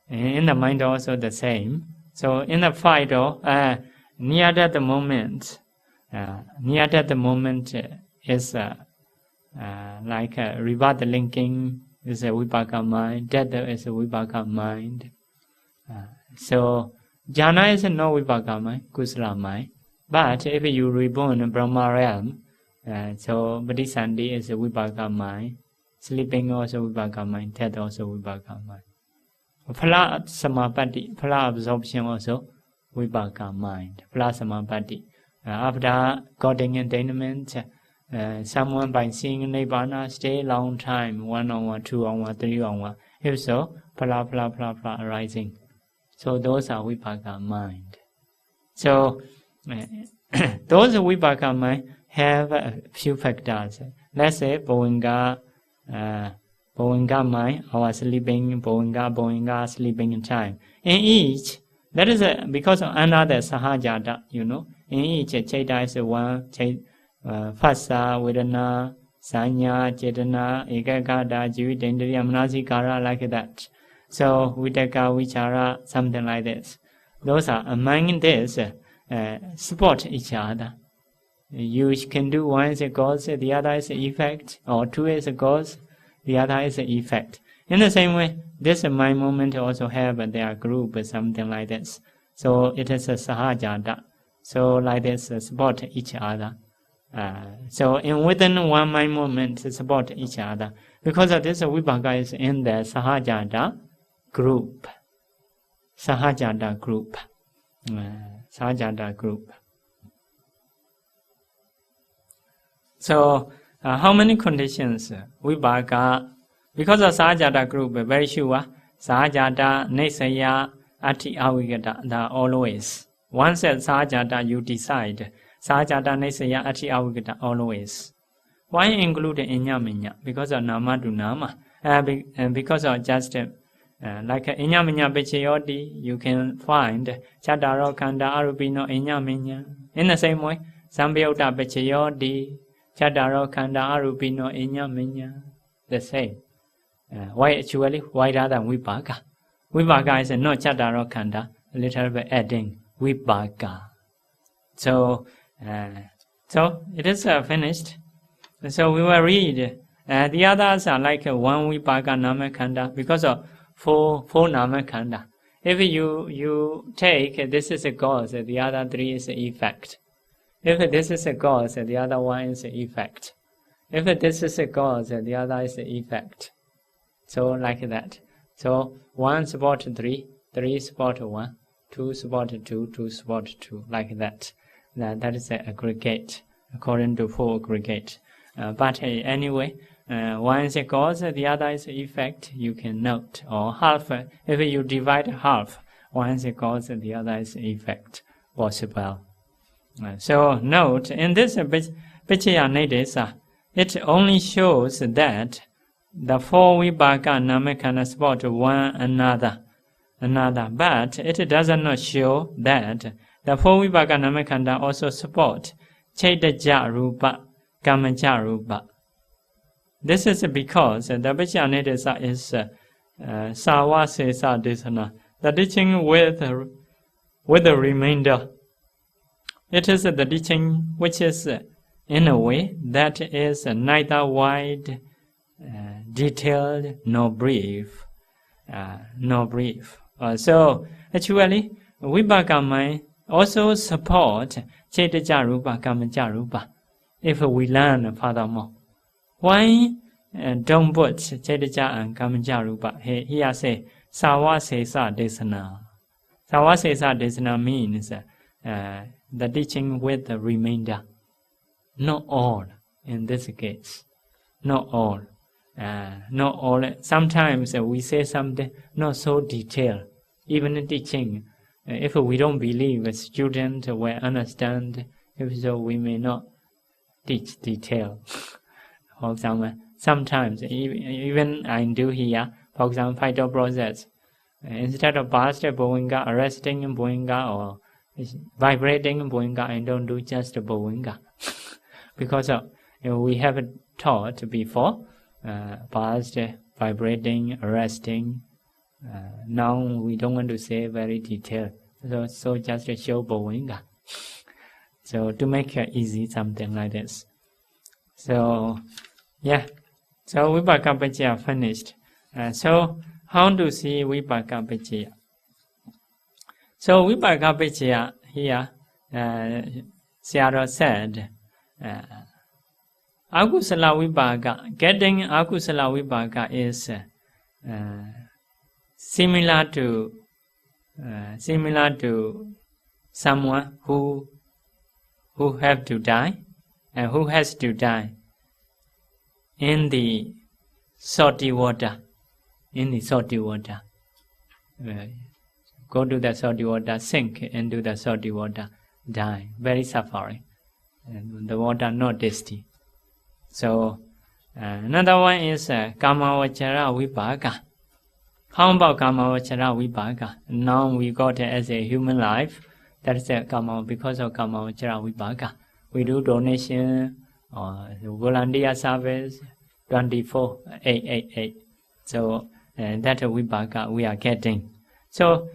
in the mind also the same. So in the phyto, near that moment. Near that moment is like rebirth linking is a Vibhaka mind, death is a Vibhaka mind. So jhana is a no Vibhaka mind, Kusala mind. But if you reborn in Brahma realm, so Bodhisandi is a Vibhaka mind, sleeping also Vibhaka mind, death also Vibhaka mind. Phala samapatti, phala absorption also Vibhaka mind, phala samapatti. After getting attainment, someone by seeing Nibbana stay long time, 1 hour, 2 hour, 3 hour. If so, phala arising. So those are Vibhaka mind. So those Vibhaka mind have a few factors. Let's say Bhovinka mind, our sleeping, Bhovinka sleeping time. In each, that is because of another Sahajata, In each Cheta is one, Phassa, Vedana, Sanya, Chetana, Ekagata, Jivitendriya, Manasikara, like that. So Vitaka, Vichara, something like this. Those are among this support each other. You can do one is a cause, the other is an effect, or two is a cause, the other is an effect. In the same way, this mind movement also have their group, something like this. So it is a Sahajata. So like this, support each other. So within one mind movement, support each other. Because of this, Vibhaka is in the Sahajata group. Sahajata group. Sahajata group. So how many conditions? Vibhaka, because of Sahajata group, very sure, Sahajata, Nesaya, Ati Avigata, they are always. Once at Sajata you decide, Sajata Nesaya Ati Avigata always. Why include Inyaminya? Because of Nama to Nama. And because of just like Inyaminya Bechayodi, you can find Chataro Kanda Arubino Inyaminya. In the same way, Sambiota Bechayodi, Chataro Kanda Arubino Inyaminya. The same. Why actually? Why rather than Vipaka? Vipaka is not Chataro Kanda, a little bit adding Vipaka. So it is finished. So we will read. The others are like one Vipaka Namakanda because of four Namakanda. If you take this is a cause, the other three is the effect. If this is a cause, the other one is the effect. If this is a cause, the other is the effect. So like that. So 1 support 3, 3 support 1, 2 support 2, 2 support 2, like that. That is the aggregate, according to 4 aggregate. But anyway, one is a cause, the other is the effect, you can note. Or half, if you divide half, one is a cause, the other is the effect, possible. So note, in this Pichaya it only shows that the 4 Vipaka Namakana support one another, but it does not show that the 4 Vipaka Namakanda also support Chaitaja Rupa, Kamaja Rupa. This is because the Pichaya is Sawasesa Desana, the teaching with the remainder. It is the teaching which is in a way that is neither wide, detailed, nor brief. So actually, Vipaka mind also support Chaitaja Rupa, Kamaja Rupa. If we learn furthermore, why don't put Chaitaja and Kamaja Rupa? Here say Sawasesa Desana. Sawasesa Desana means the teaching with the remainder. Not all in this case. Not all. Not all. Sometimes we say something not so detailed. Even in teaching, if we don't believe a student will understand, if so we may not teach detail. For example, sometimes even I do here, for example, phyto process. Instead of burst Boinga, arresting Boinga or vibrating Boinga, I don't do just Boinga. Because we have taught before, past, vibrating, arresting. Now we don't want to say very detailed. So just show Boinga. So to make it easy, something like this. So yeah. So Vipaka Pichaya finished. So how to see Vipaka Pichaya? So Vipaka Pichaya here, Sayadaw said, Akusala Vipaka, getting Akusala Vipaka is similar to someone who have to die and who has to die in the salty water. In the salty water, go to the salty water, sink into the salty water, die, very suffering, and the water not tasty. So another one is Kamavachara Vipaka. How about Kamavachara Vipaka? Now we got it as a human life. That is because of Kamavachara Vipaka. We do donation or volunteer service 24/888. So that Vipaka we are getting. So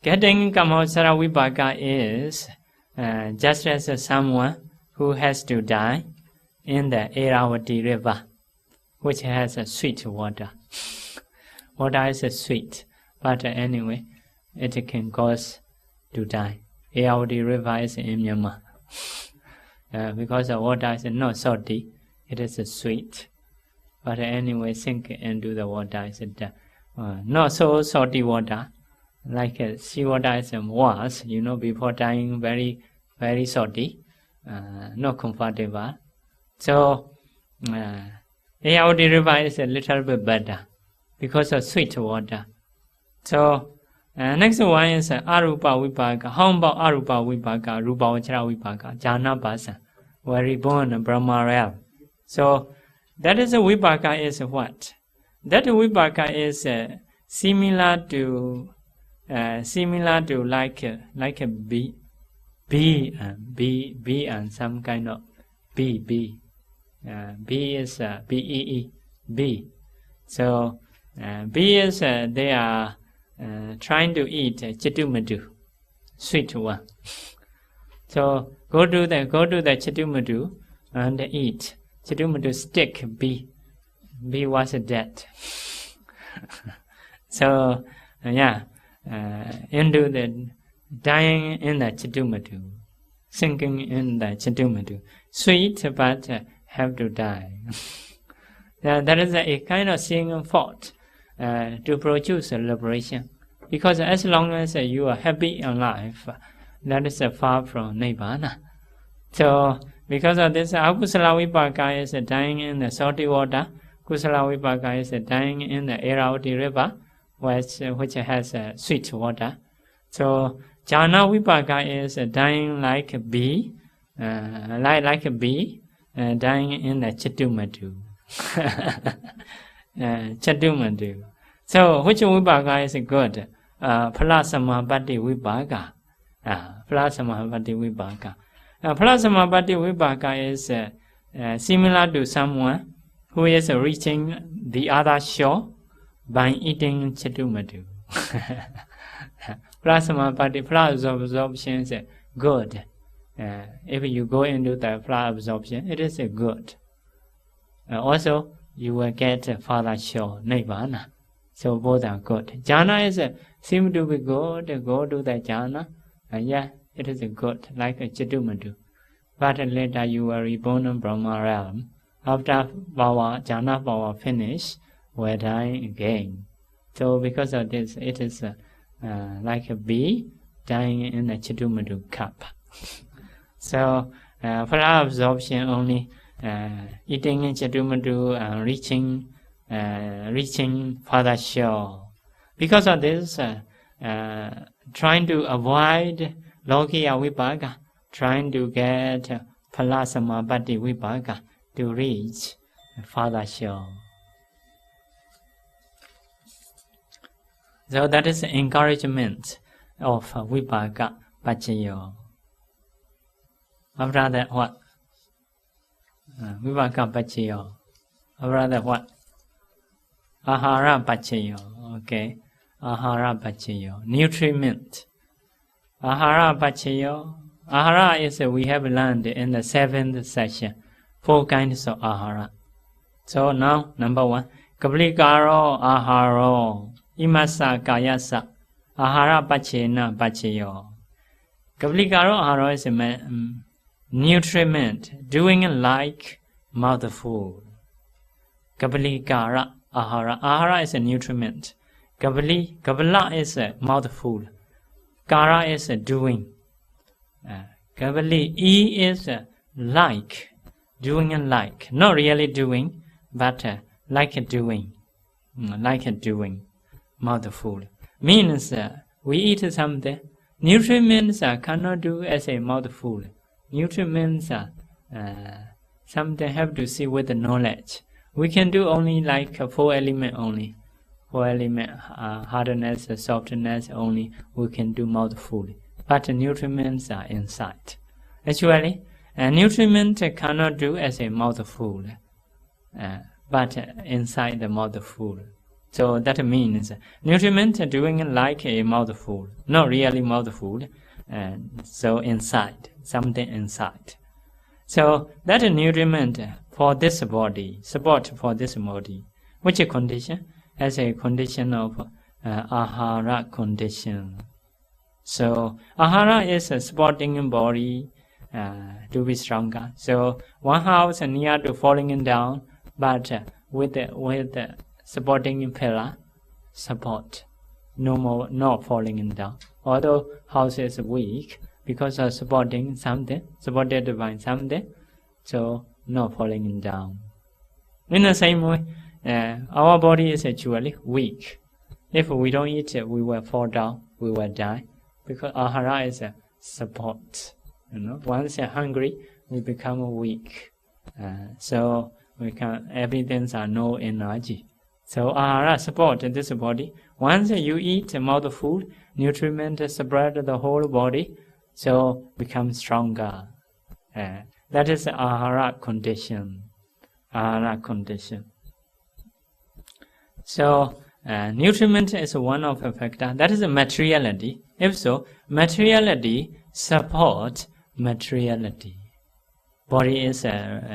getting Kamavachara Vipaka is just as someone who has to die in the Airavati river, which has a sweet water. Water is sweet, but anyway, it can cause to die. Airavati river is in Myanmar. Because the water is not salty, it is sweet. But anyway, sink into the water is not so salty water, like sea water is was, before dying very, very salty, not comfortable. So, Airavati river is a little bit better because of sweet water. So, Next one is Arupa Vipaka. How about Arupa Vipaka, Rupa Vachara Vipaka, Jhana Basa, where reborn Brahma realm. So that is a Vipaka is what? That Vipaka is similar to like a bee and some kind of bee. Bee is bee bee. So bee is they are trying to eat chitumadu, sweet one. So go to the chitumadu and eat. Chitumadu stick bee. Bee was dead. So into the dying in the chitumadu, sinking in the chitumadu. Sweet, but have to die. That is a kind of seeing fault to produce a liberation. Because as long as you are happy in life, that is far from Nibbana. So because of this, Akusala Vipaka is dying in the salty water. Kusala Vipaka is dying in the Airavati river, which has sweet water. So Jhana Vipaka is dying like a bee, like a bee, dying in the Chatumadu. Chatumadu. So which Vipaka is good? Palasamabhati Vipaka. Palasamabhati Vipaka. Palasamabhati Vipaka is similar to someone who is reaching the other shore by eating chatumadu. Plasmabhati, plus absorption is good. If you go into the plus absorption, it is good. Also, you will get further shore, Nibbana. So both are good. Jhana is seem to be good, go to the jhana, and it is good, like a chatumadu. But later you are reborn in Brahma realm. After jhana power finish, we are dying again. So because of this, it is like a bee dying in a chatumadu cup. So for absorption only, eating chatumadu and reaching further shore. Because of this, trying to avoid Lokiya Vipaka, trying to get Palasamabhati Vipaka to reach further shore. So that is encouragement of Vipaka Pachayo. After that, what? Vipaka Pachayo. After that, what? Ahara Pachayo. Okay. Ahara Pachayo. Nutriment. Ahara Pachayo. Ahara is we have learned in the 7th session. 4 kinds of ahara. So now, number 1. Kaplikaro aharo. Imasa kayasa. Ahara pachena pachayo. Kaplikaro aharo is a nutriment, doing like mouthful. Kaplikara ahara. Ahara is a nutriment. Kapila is a mouthful. Kara is a doing. Kapali E is like. Doing and like. Not really doing, but like a doing. Like a doing. Mouthful. Means we eat something. Nutriments cannot do as a mouthful. Nutriments something have to see with the knowledge. We can do only like 4 element only. 4 element hardness, softness only. We can do mouthful. But nutriments are inside. Actually, nutriment cannot do as a mouthful, but inside the mouthful. So that means nutriment doing like a mouthful, not really mouthful, so inside, something inside. So that nutriment for this body, support for this body, which condition? As a condition of ahara condition. So ahara is supporting body to be stronger. So one house near to falling down, but with the supporting pillar, support, no more, not falling down. Although house is weak because of supporting something, supported by something, so not falling down. In the same way, our body is actually weak. If we don't eat, we will fall down. we will die. Because ahara is a support. Once you're hungry, we become weak. So everything's are no energy. So ahara support this body. Once you eat mouth food, nutriment spread the whole body, so become stronger. That is ahara condition. Ahara condition. So nutriment is one of the factor. That is a materiality. If so, materiality support materiality. Body is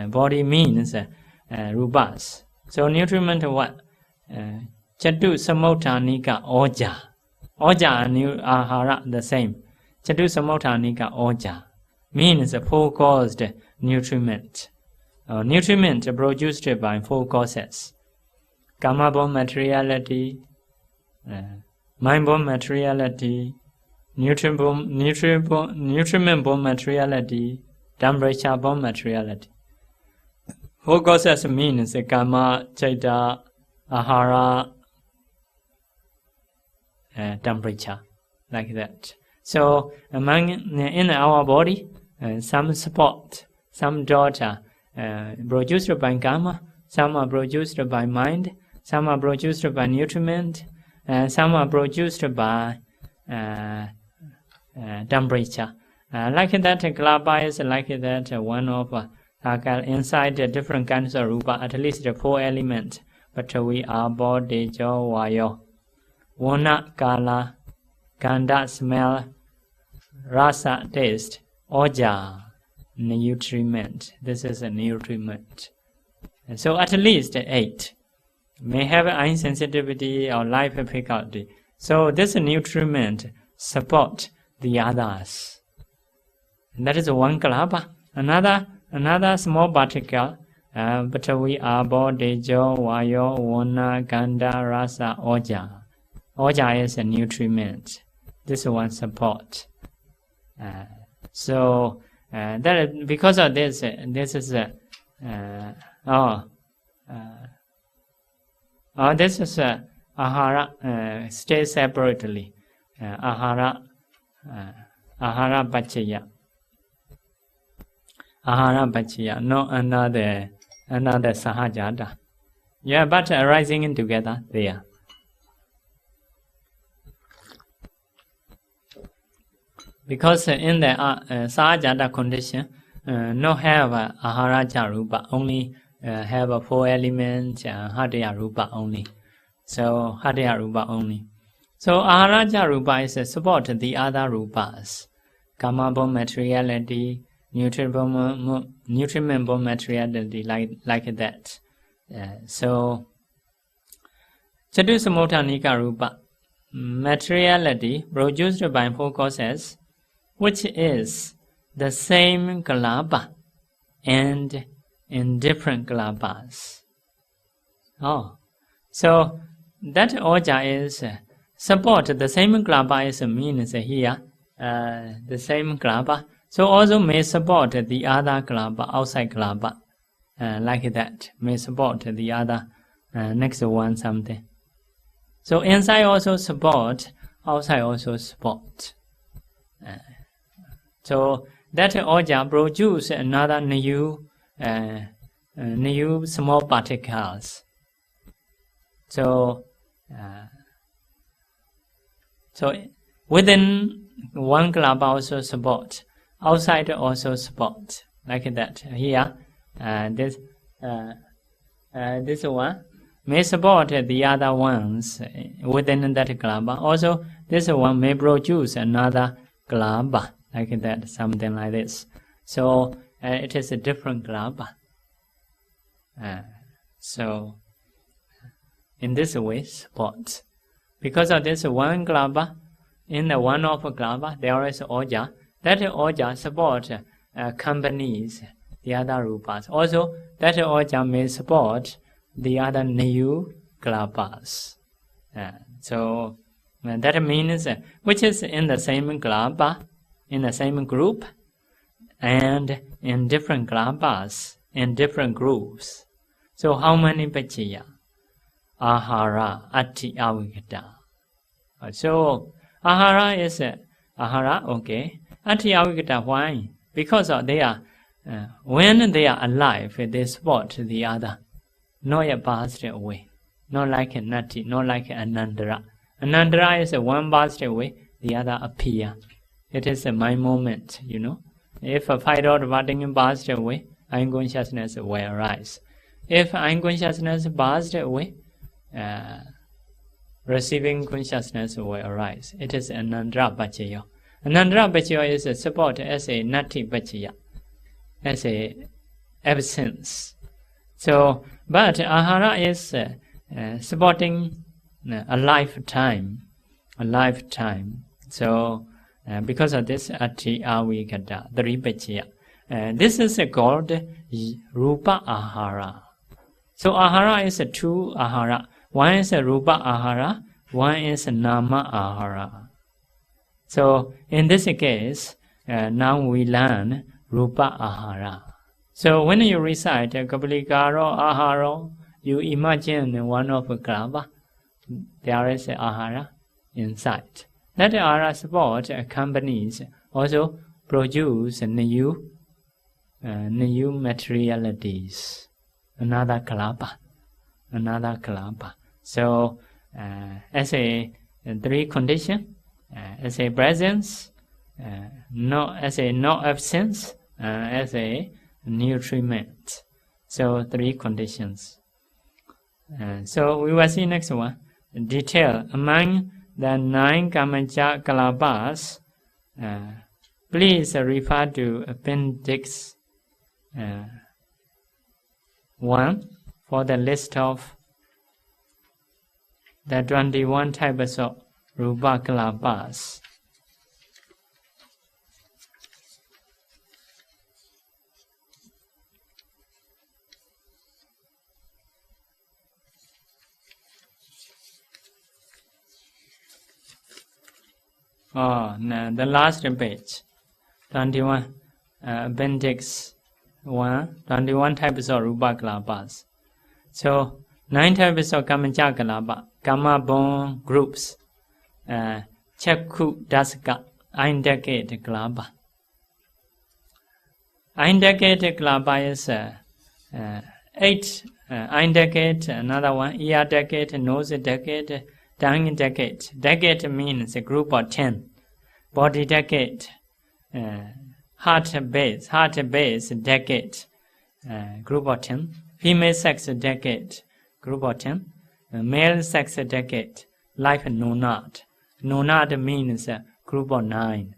body means rupas. So nutriment what? Chatu samothanika oja. Oja and ahara the same. Chatu samothanika oja means four caused nutriment. Nutriment produced by four causes. Karma-born materiality, mind-born materiality, nutriment-born materiality, temperature-born materiality. Four causes means karma, chaita, ahara, temperature, like that. So in our body, some support, some daughter produced by karma, some are produced by mind, some are produced by nutriment, some are produced by temperature. Like that, klapa is like that one of inside different kinds of rupa, at least 4 elements. But we are body, jo, vayo, wana, kala, gandha, smell, rasa, taste, oja, nutriment. This is a nutriment. So at least 8 may have eye sensitivity or life difficulty. So this nutriment support the others. And that is one kalapa. Another small particle, but we are body, jo, vayo, wana, gandha, rasa, oja. Oja is a nutriment. This one support. So that because of this, this is this is ahara stays separately. Ahara bachaya. Ahara bachaya, no another sahajata. Yeah, but arising in together there. Because in the sahajata condition, no have ahara jarupa, only have 4 elements, hadya rupa only. So hadya rupa only. So ahara jarupa is support the other rupas. Karma-born materiality, nutriment-born materiality, like that. So Chatusamothanika rupa, materiality produced by 4 causes, which is the same kalapa and in different kalapas. So that oja is support the same kalapa is means here the same kalapa. So also may support the other kalapa, outside kalapa, like that. May support the other next one something. So inside also support, outside also support. So that oja produce another new small particles. So within one kalapa also support, outside also support, like that. Here, this one may support the other ones within that kalapa. Also, this one may produce another kalapa, like that, something like this. So it is a different kalapa. So in this way, support. Because of this one kalapa, in the one of kalapa, there is oja. That oja support companies, the other rupas. Also, that oja may support the other new kalapas. So that means which is in the same kalapa, in the same group, and in different kalapas, in different groups. So how many pachaya? Ahara, ati, avigata. So Ahara is ahara, okay. Atiyavigata, why? Because they are, when they are alive, they support the other. Not yet passed away. Not like a nati, not like anandara. Anandara is one passed away, the other appear. It is a mind moment, you know. If a 5 dot parting passed away, unconsciousness will arise. If unconsciousness passed away, receiving consciousness will arise. It is anandra bhajaya. Anandra bhajaya is a support as a nati bhajaya, as a absence. So, but ahara is supporting a lifetime. So, because of this, ati avigata, the ribhajaya. This is called rupa ahara. So ahara is two ahara. One is rupa ahara, one is nama ahara. So in this case, now we learn rupa ahara. So when you recite Kapalikaro aharo, you imagine one of Kalaba. There is ahara inside. That ahara support accompanies, also produce new materialities. Another kalapa. So, as a three condition, as a presence, as a no absence, as a nutriment. So, three conditions. So, we will see next one. Detail among the 9 Kamaja Kalapas. Please refer to Appendix 1 for the list of the 21 types of Rupa Kalapas. Oh, no, the last page. 21 Appendix 1, 21 types of Rupa Kalapas. So, 9 types of Kamaja Kalapa, Kama-born groups, Chakku Dasaka, Indicate Kalapa. Indicate Kalapa is 8 indicate, another one, ear decade, nose decade, tongue decade. Decade means a group of 10. Body decade, heart base decade, group of 10. Female sex decade, group of 10. Male sex decade, life nonad. Nonad means group of 9.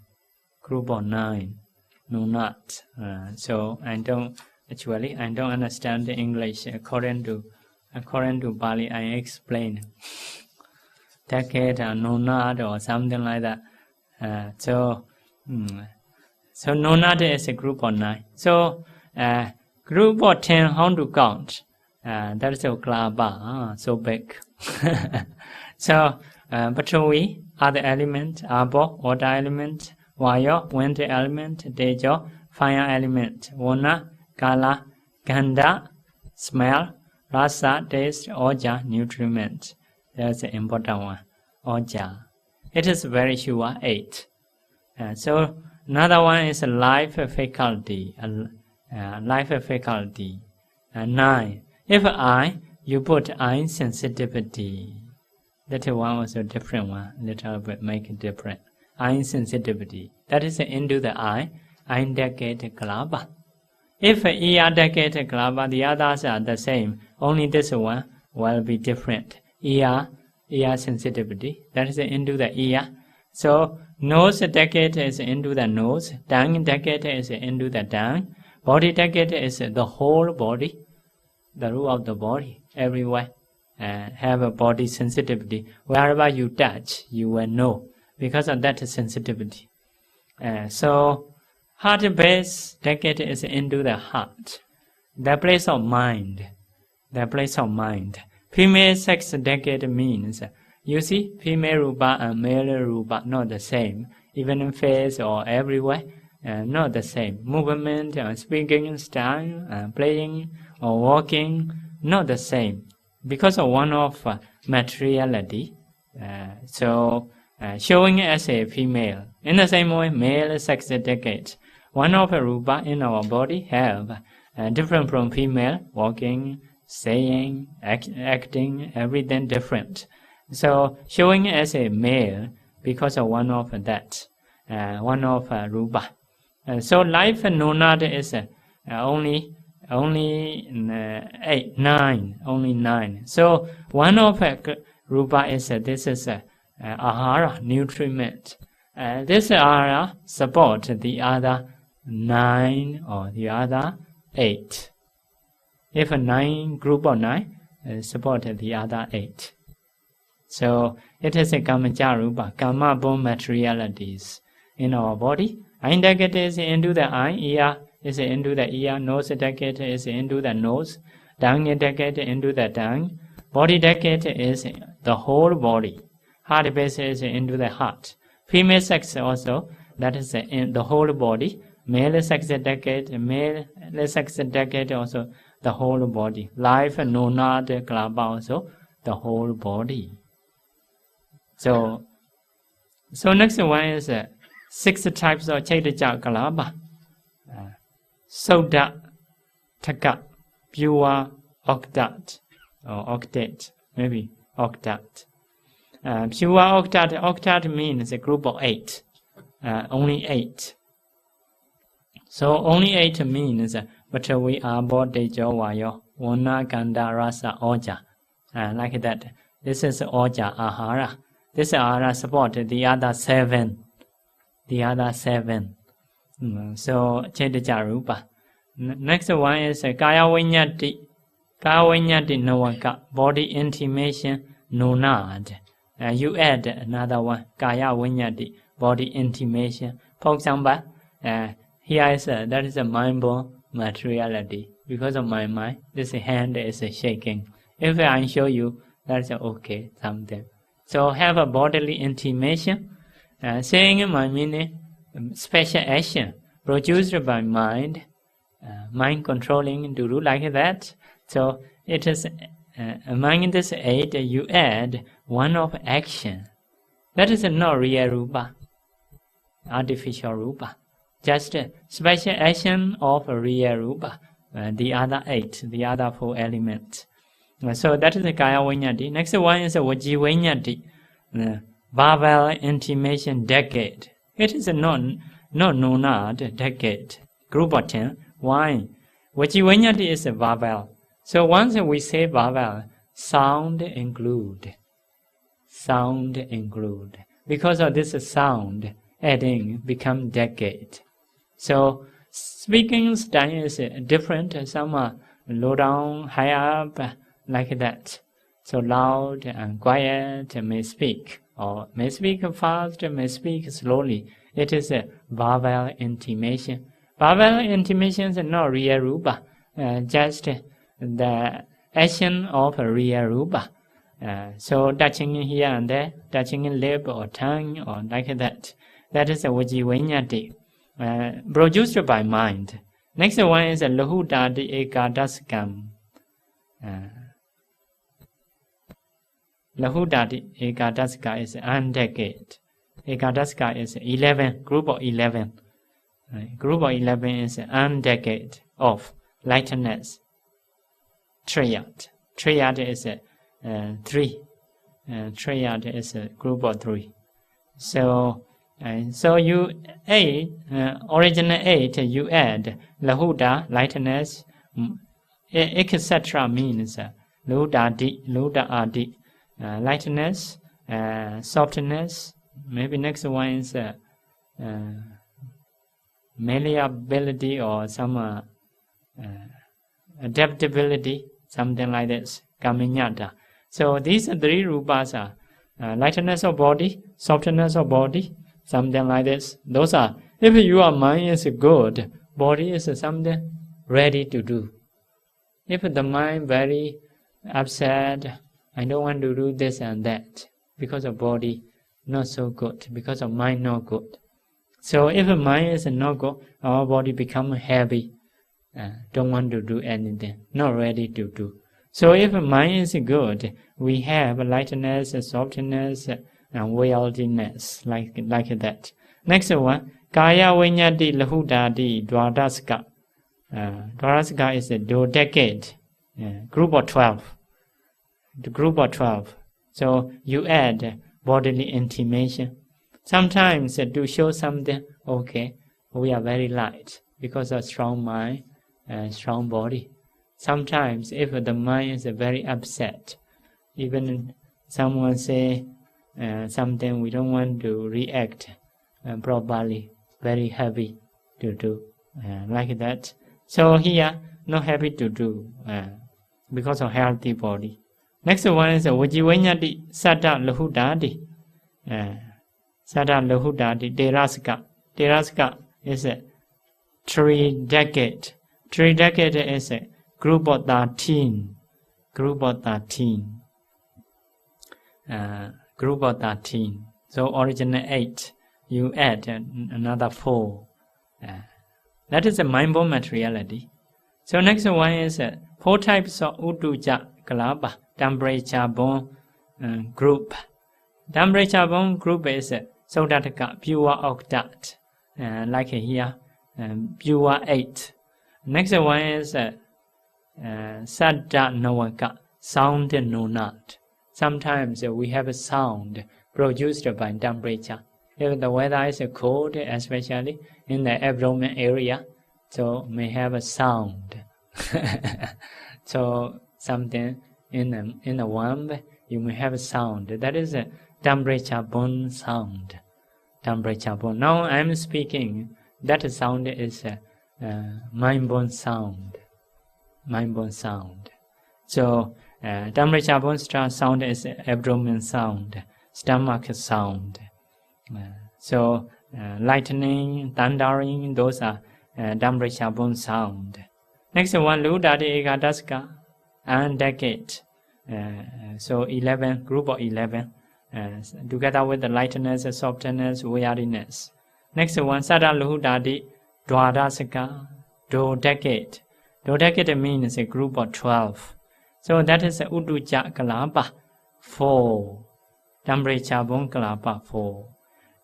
Nonad. So I don't understand the English according to Pali. I explain decade or nonad or something like that. So nonad is a group of 9. So group of 10, how to count? That is a klaba, so big. So Patravi, other element, Abo, water element, Vayo, wind element, Tejo, fire element, Vana, Kala, Gandha, smell, Rasa, taste, Oja, nutriment. That's the important one. Oja. It is very sure 8. So another one is life faculty. 9. If you put eye sensitivity. That one was a different one. Little bit make it different. Eye sensitivity. That is into the eye. Indicate kalaba. If ear indicate kalaba, the others are the same. Only this one will be different. Ear sensitivity. That is into the ear. So nose decade is into the nose. Tongue decade is into the tongue. Body decade is the whole body. The root of the body everywhere. Have a body sensitivity. Wherever you touch, you will know because of that sensitivity. So heart base decade is into the heart. The place of mind. Female sex decade means, you see, female rupa and male rupa not the same. Even in face or everywhere, not the same. Movement, speaking style, playing or walking, not the same. Because of one of materiality, so showing as a female. In the same way, male sex decade. One of the rupa in our body have different from female, walking, saying, acting, everything different. So showing as a male because of one of that, one of rupa. So life nonad is only 9. So one of rupa is this is ahara, nutriment. This ahara support the other 9 or the other 8. If a 9 group of 9 support the other 8. So it is a kamaja rupa, karma born materialities in our body. Eye decade is into the eye, ear is into the ear, nose decade is into the nose, tongue decade into the tongue, body decade is the whole body, heart base is into the heart. Female sex also, that is in the whole body. Male sex decade also the whole body. Life nonad kalapa also the whole body. So next one is 6 types of chaitaja kalapa. Soda, taka, pure, octat, or octet, maybe octat. Pure octat means a group of 8. Only 8. So only 8 means but we are body jovayo, wana ganda rasa oja. Like that. This is oja ahara. This ahara support the other 7. The other 7. So chaitaja rupa. Next one is kaya vinyati. Kaya vinyati nawaka, body intimation nonad. You add another one, kaya vinyati, body intimation. For example, here is that is a mind-born materiality. Because of my mind, this hand is shaking. If I show you, that's okay, something. So have a bodily intimation. Saying my meaning, special action produced by mind, mind controlling to do like that. So it is among this 8 you add one of action. That is not real rupa, artificial rupa. Just special action of real rupa. The other 8, the other 4 elements. So that is the kaya vinyati. Next one is vaji vinyati, verbal intimation decade. It is not nonad decade. Group of 10. Why? Vaji vinyati is a verbal. So once we say verbal, sound include. Sound include. Because of this sound, adding become decade. So speaking style is different. Some are low down, high up, like that. So loud and quiet may speak, or may speak fast, may speak slowly. It is a verbal intimation. Verbal intimation is not real rupa, just the action of real rupa. So touching here and there, touching lip or tongue or like that. That is a vaji vinyati, produced by mind. Next one is a lahudadi ekadaskam. Lahudadi ekadaska is undecade. Ekadaska is 11, group of 11. Group of 11 is undecade of lightness. Triad. Triad is 3. Triad is a group of 3. So you 8, original 8, you add lahuda, lightness, etc. means luda adi, lightness, softness. Maybe next one is malleability or some adaptability, something like this. Kaminyata. So these 3 rupas are lightness of body, softness of body, something like this. Those are, if your mind is good, body is something ready to do. If the mind very upset, I don't want to do this and that, because of body not so good, because of mind not good. So if mind is not good, our body become heavy, don't want to do anything, not ready to do. So if mind is good, we have lightness, softness, and worldliness, like that. Next one, Kaya Vinyati Lahudadi Dwadaska. Dwadaska is a dodecade, group of 12. The group of 12. So you add bodily intimation. Sometimes to show something, okay, we are very light because of strong mind and strong body. Sometimes if the mind is very upset, even someone say something, we don't want to react properly, very heavy to do, like that. So here, not happy to do because of healthy body. Next one is Vajivinyati Sada Lahudadi. Sada Lahudadi Deraska. Deraska is a 3 decade. 3 decade is a group of 13. Group of 13. Group of 13. So original 8. You add another 4. That is a mind-born materiality. So next one is 4 types of Uduja Kalapa. Temperature-born group. Temperature-born group is Sodataka, pure octet, like here, pure 8. Next one is Sadda Novaka, sound nonat. Sometimes we have a sound produced by temperature. If the weather is cold, especially in the abdomen area, so may have a sound. So something in the warmth, you may have a sound. That is a temperature-born sound. Temperature-born. Now I am speaking. That sound is a mind-born sound. Mind-born sound. So temperature-born sound is abdomen sound, stomach sound. So lightning, thundering, those are temperature-born sound. Next one, Ludadi Ekadaska and decade. So 11, group of 11, together with the lightness, softness, weariness. Next one, Sada Luhudadi Dwadasaka, dodecade. Dodecade means a group of 12. So that is Uduja Kalapa, 4. Temperature-born Kalapa, 4.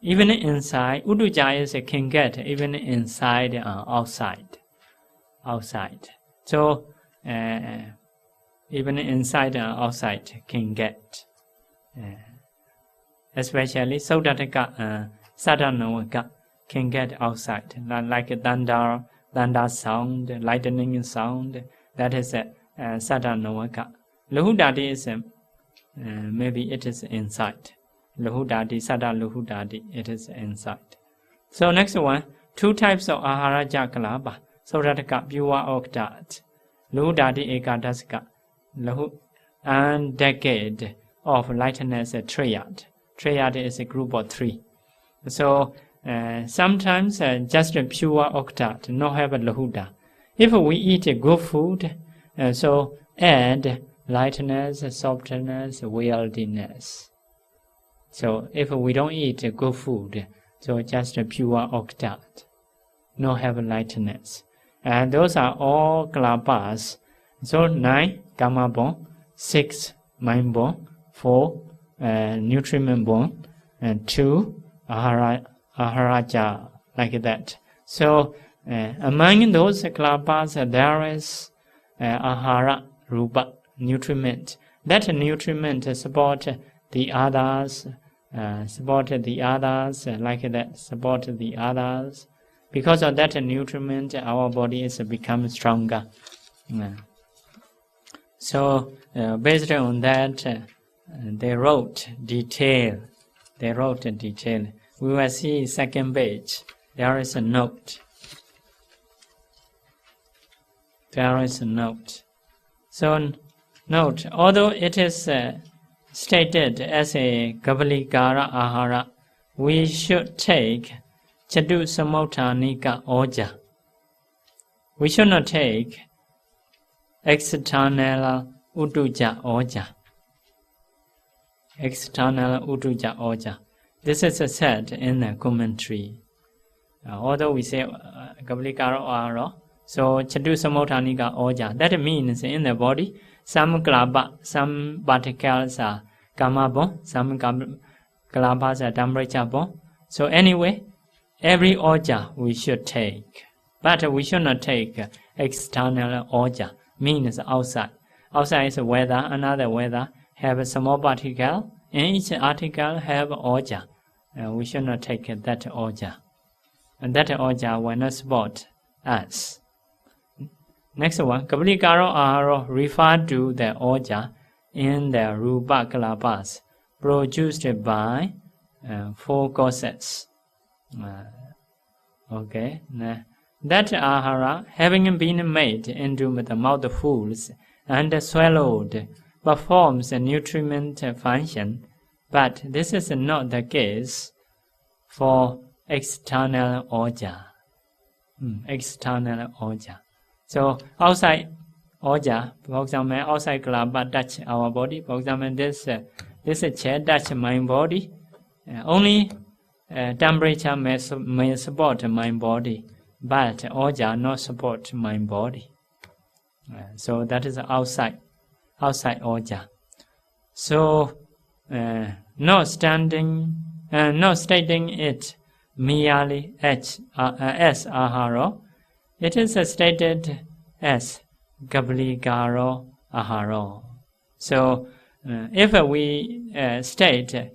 Even inside, Uduja is a can get even inside and outside. Outside. So even inside and outside can get. Especially Sodataka, Sadanawaka can get outside, like a thunder sound, lightning sound. That is Sadanawaka. Luhudadi is maybe it is inside. Luhudadi, Sada Luhudadi, it is inside. So next one, 2 types of Aharaja Kalapa. Sodataka, pure octet. Luhudadi Ekadaska. And decade of lightness triad. Triad is a group of 3. So sometimes just a pure octet, not have a lahuda. If we eat good food, so add lightness, softness, weirdness. So if we don't eat good food, so just a pure octet, not have lightness. And those are all kalapas. So 9 karma born, 6 mind born, 4 nutriment born, and 2 aharaja, like that. So among those kalapas, there is ahara rupa, nutriment. That nutriment support the others, like that, support the others. Because of that nutriment, our body is become stronger. So based on that, they wrote detail. We will see second page. There is a note. So note, although it is stated as a Kavalikara Ahara, we should take Chadu Samotanika Oja. We should not take external Uduja Oja. External Uduja Oja. This is said in the commentary. Although we say Kavalikara Ahara, so Chadu Samotanika Oja, that means in the body, some klaba, some particles are kamabon, some Kalabas are temperature born. So anyway, every oja we should take. But we should not take external oja, means outside. Outside is weather, another weather, have a small particle. In each article have oja. We should not take that oja. And that oja will not support us. Next one, Kaplikaro Aharo refer to the oja in the Rupa Kalabas produced by 4 causes. Okay. That ahara, having been made into the mouthfuls and swallowed, performs a nutriment function, but this is not the case for external oja. External oja. So outside oja, for example, outside kalaba touch our body. For example, this chair touch my body. Only temperature may support my body, but oja not support my body. So that is outside oja. So not stating it merely as aharo, it is stated as Kaplikaro aharo. So if we state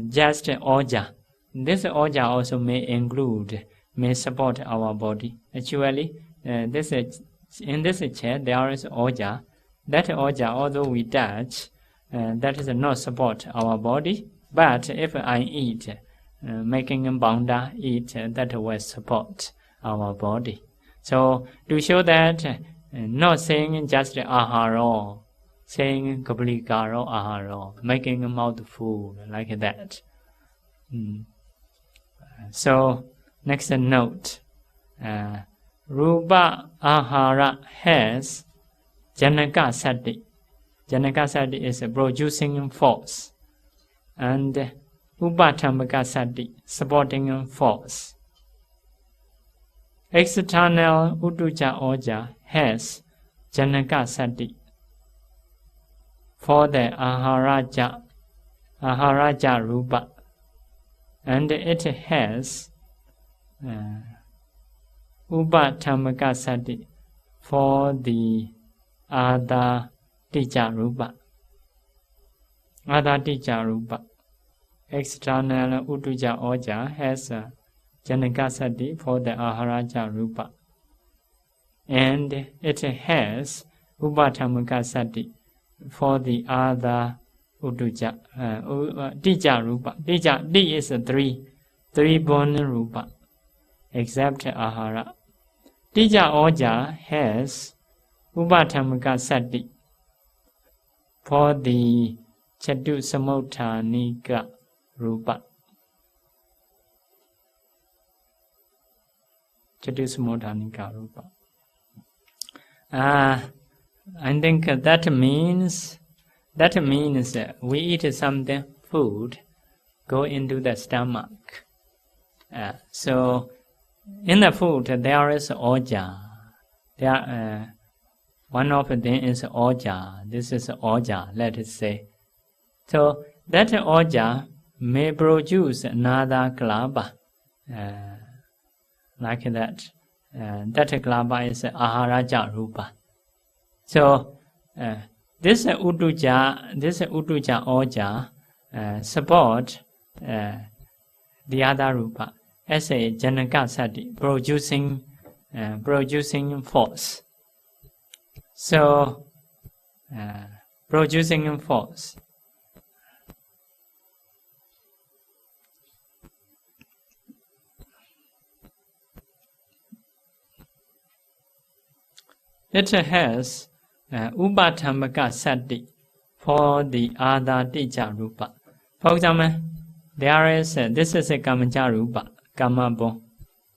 just oja, this oja also may support our body. Actually, in this chair there is oja. That oja, although we touch, that is not support our body. But if I eat, making a banda eat, that will support our body. So to show that, not saying just aharo, saying Kaplikaro aharo, making a mouthful like that. So next note, Rupa ahara has Janakasati. Janakasati is a producing force, and Upatammakasati, supporting force. External Utuja Oja has Janakasati for the Aharaja Rupa, and it has Upatammakasati for the other Tija Rupa. Other Tija Rupa. External Utuja Oja has Janakasati for the Aharaja Rupa, and it has Upatammakasati for the other Utuja Tija Rupa. Tija is 3 born Rupa, except Ahara. Tija Oja has Upatammakasati for the Chatu Samauttanika Rupa. Chatu Samauttanika Rupa. I think that means we eat something, food, go into the stomach. So in the food there is oja. One of them is oja. This is oja, let us say. So that oja may produce another kalaba, like that. That kalaba is aharaja rupa. So this utuja oja support the other rupa as a janakasati, producing force. So producing force. It has Upatammakasati for the other Tija Rupa. For example, there is this is a Kamaja Rupa, Kamabon.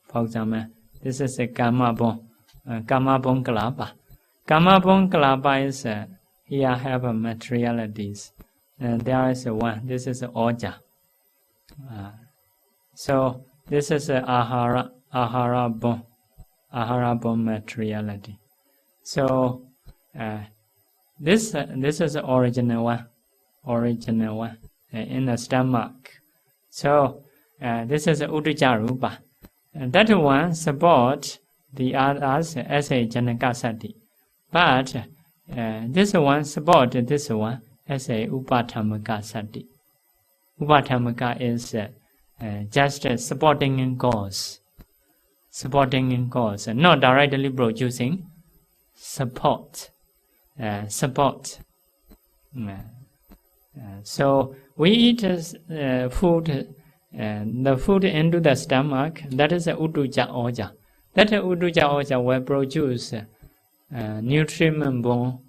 For example, this is a Kamabon, Kamabon Kalaba. Kamabon Kalaba is here have materialities. There is one. This is oja. So this is ahara bon materiality. So this is the original one in the stomach. So this is Uddhija Rupa. And that one support the others as a Janaka Sati. But this one support this one as a Upathamaka Sati. Upathamaka is just supporting in cause. Supporting in cause, not directly producing. Support. Support. So we eat food, the food into the stomach, that is a Uddhija Oja. That Uddhija Oja will produce nutriment-borne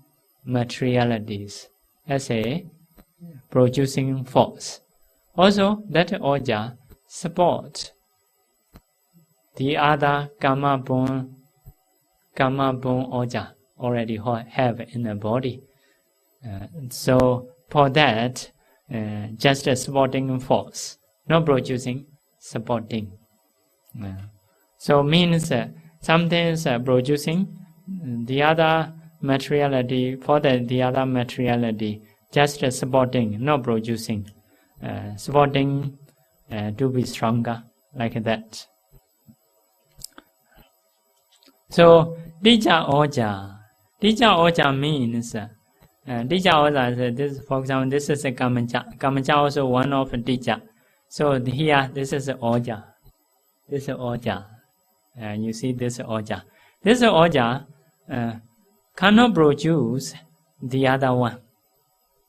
materialities as a producing force. Also, that Oja supports the other karma-borne Oja already have in the body. So for that, just a supporting force, not producing, supporting. So means something is producing the other materiality, for the other materiality, just supporting, not producing. Supporting to be stronger, like that. So Dija Oja. Dija Oja means Dija Oja is this, for example, this is a Kamaja. Kamaja also one of Dija. So here this is Oja. This is Oja. You see this Oja. This Oja cannot produce the other one.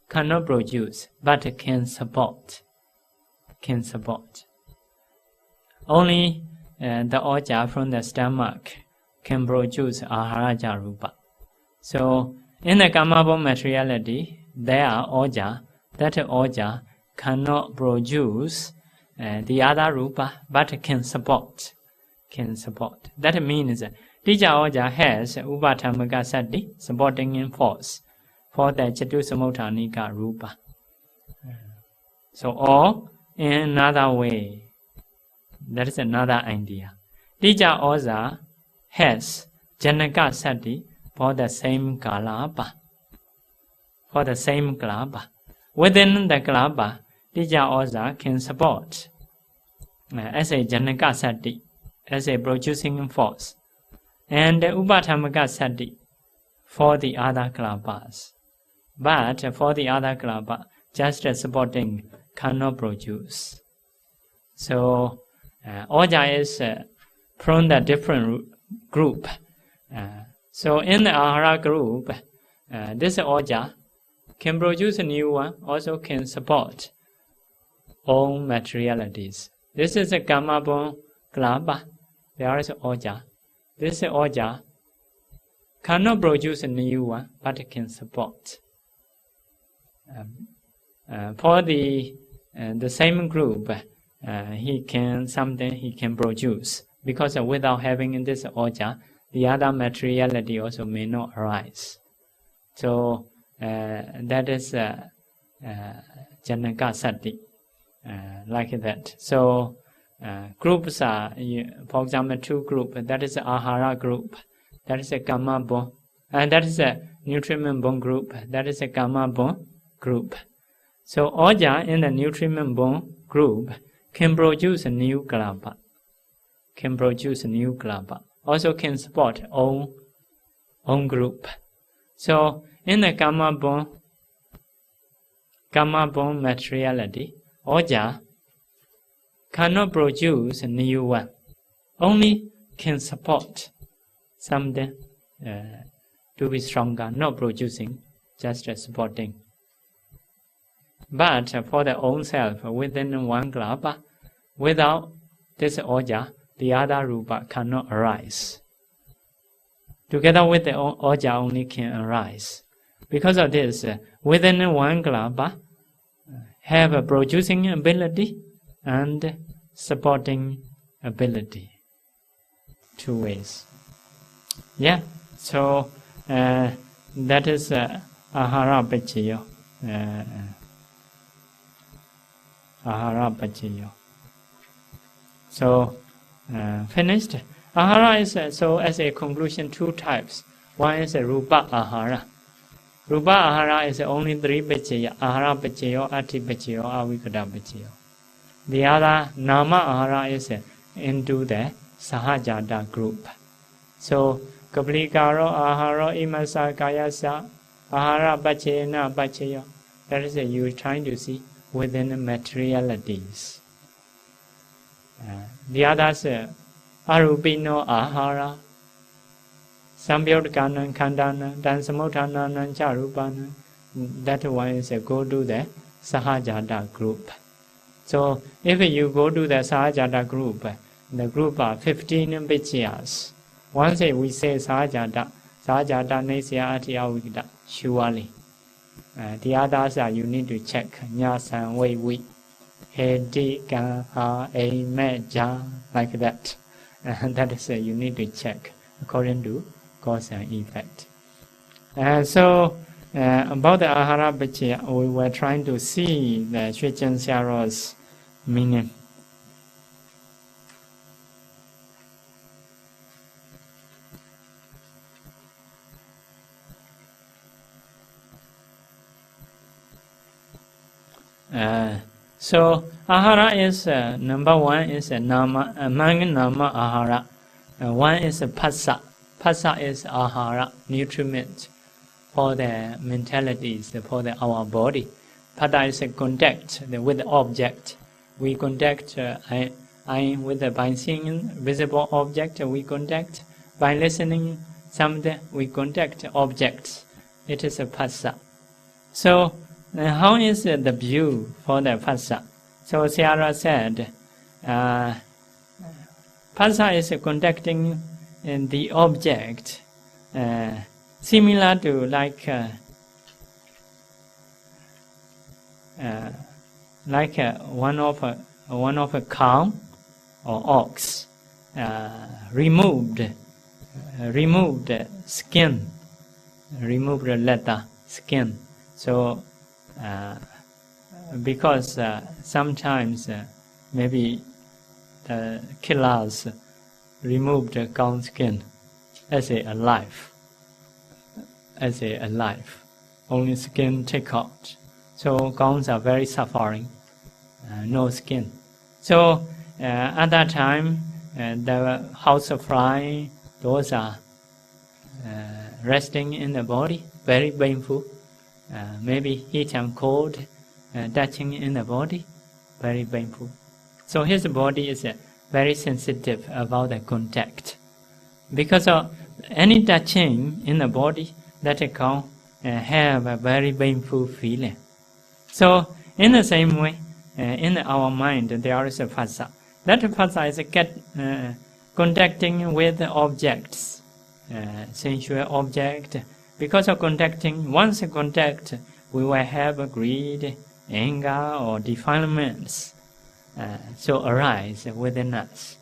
Cannot produce, but can support. Can support. Only the Oja from the stomach can produce Aharaja Rupa. So in the Kamabon materiality, there are Oja. That Oja cannot produce the other Rupa, but can support. Can support. That means Dija Oja has Upathamaka Sati, supporting in force, for the Chatusamuthanika Rupa. So, or in another way, that is another idea. Dija Oja has Janaka Sati for the same Kalapa. For the same Kalapa. Within the Kalapa, Dija Oja can support as a Janaka Sati, as a producing force, and Upathamaka Sati for the other Kalapas. But for the other Kalapa, just supporting cannot produce. So Oja is from the different group. So in the Ahara group, this Oja can produce a new one, also can support all materialities. This is a Kamabon Kalapa. There is Oja. This Oja cannot produce a new one, but can support. For the same group, he can produce, because without having this Oja, the other materiality also may not arise. So that is Janaka Sati, like that. So groups are, for example, two groups. That is Ahara group. That is a Kama Bon. And that is a nutriment bone group. That is a Kama Bon group. So Oja in the nutriment bone group can produce a new Kalapa. Can produce a new Kalapa. Also can support own group. So in the Kama Bon materiality, Oja cannot produce a new one. Only can support something to be stronger, not producing, just supporting. But for the own self, within one Kalapa, without this Oja, the other Rupa cannot arise. Together with the Oja only can arise. Because of this, within one Kalapa, have a producing ability and supporting ability. Two ways. Yeah, so that is Ahara Pachayo. Ahara Pachayo. So finished. Ahara is so as a conclusion two types. One is a Rupa Ahara. Rupa Ahara is only three Pachayo: Ahara Pachayo, Ati Pachayo, Avikada Pachayo. The other nama ahara is into the sahajata group. So kaplikaro aharo imasa kayasa ahara bachena bacheya. That is you are trying to see within the materialities. The others arupino ahara sambyodkanan kandana dansamotananan charupana. That one is go to the sahajata group. So if you go to the sahajata group, the group are 15 vichayas. Once we say sahajata nesya ati avigita, surely. The others are you need to check. Nyasan we hedi ka ha a meja, like that. That is you need to check according to cause and effect. So about the ahara vichaya, we were trying to see the Shwechen Syaro's meaning. So ahara is number one is nama, among nama ahara. One is phassa. Phassa is ahara, nutriment for the mentalities, for our body. Pada is a contact with the object. We contact by seeing visible object. We contact by listening something. We contact objects. It is a phassa. So how is the view for the phassa? So Syara said, phassa is contacting the object, similar to like one of a cow or ox, removed skin, removed the leather skin. So because sometimes maybe the killers removed the cow skin as alive, only skin take out. So cows are very suffering, no skin. So at that time, the housefly, those are resting in the body, very painful. Maybe heat and cold touching in the body, very painful. So his body is very sensitive about the contact. Because of any touching in the body, that cow have a very painful feeling. So in the same way, in our mind there is a phassa. That phassa is contacting with the objects, sensual object. Because of contacting, once contact, we will have a greed, anger, or defilements so arise within us.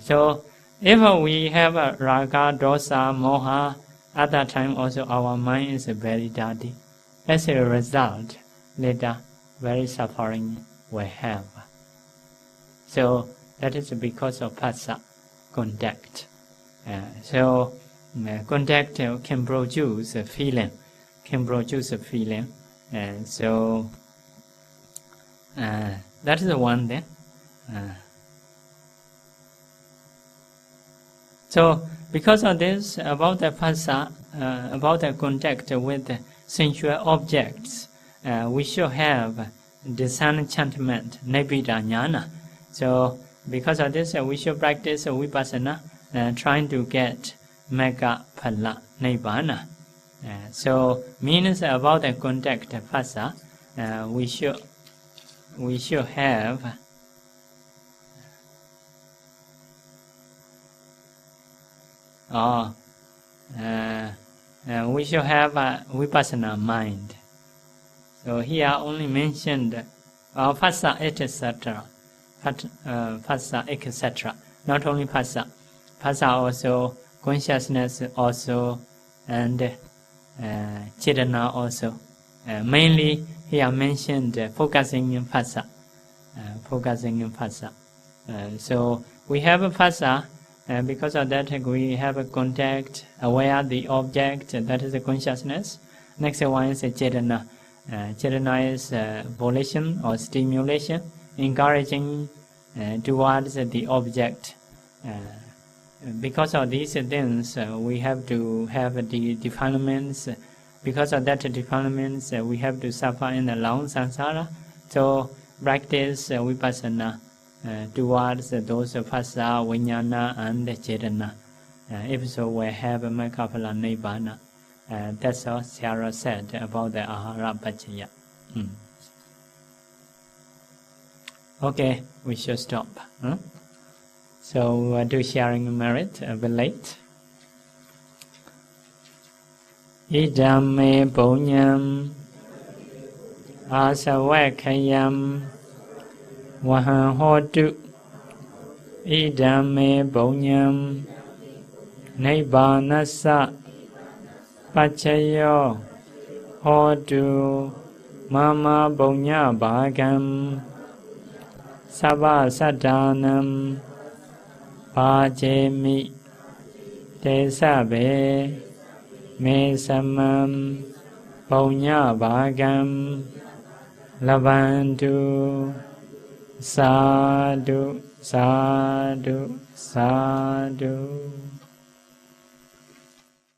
So if we have a raga, dosa, moha, at that time also our mind is very dirty. As a result, later very suffering we have. So that is because of phassa, contact. Contact can produce a feeling, and so that is the one there. So because of this, about the phassa, about the contact with sensual objects, we should have disenchantment, nibbida jnana. So because of this, we should practice vipassana, trying to get mega phala nibbana. So means about the contact phassa, we should have we should have a vipassana mind. So here only mentioned phassa etc. Phassa etc. Not only phassa also, consciousness also, and chetana also. Mainly here mentioned focusing in phassa. So we have a phassa, because of that we have a contact, aware the object, that is the consciousness. Next one is chetana. Chetana is volition or stimulation. encouraging towards the object. Because of these things, we have to have the defilements. Because of that defilements, we have to suffer in the long samsara. So practice vipassana towards those phasa, vijnana, and chetana. If so, we have Makkaphala Nibbana. That's all Sarah said about the Ahara Pachaya. Okay, we should stop. So do sharing merit a bit late. Idam me punyam asavakayam vaha hotu. Idam me punyam Nibbanasa Pachayo Hotu Mama Punya Bhagam Sabha Sadanam Pajemi Tesabe Me Samam Punya Bhagam Lavantu Sadhu Sadhu Sadhu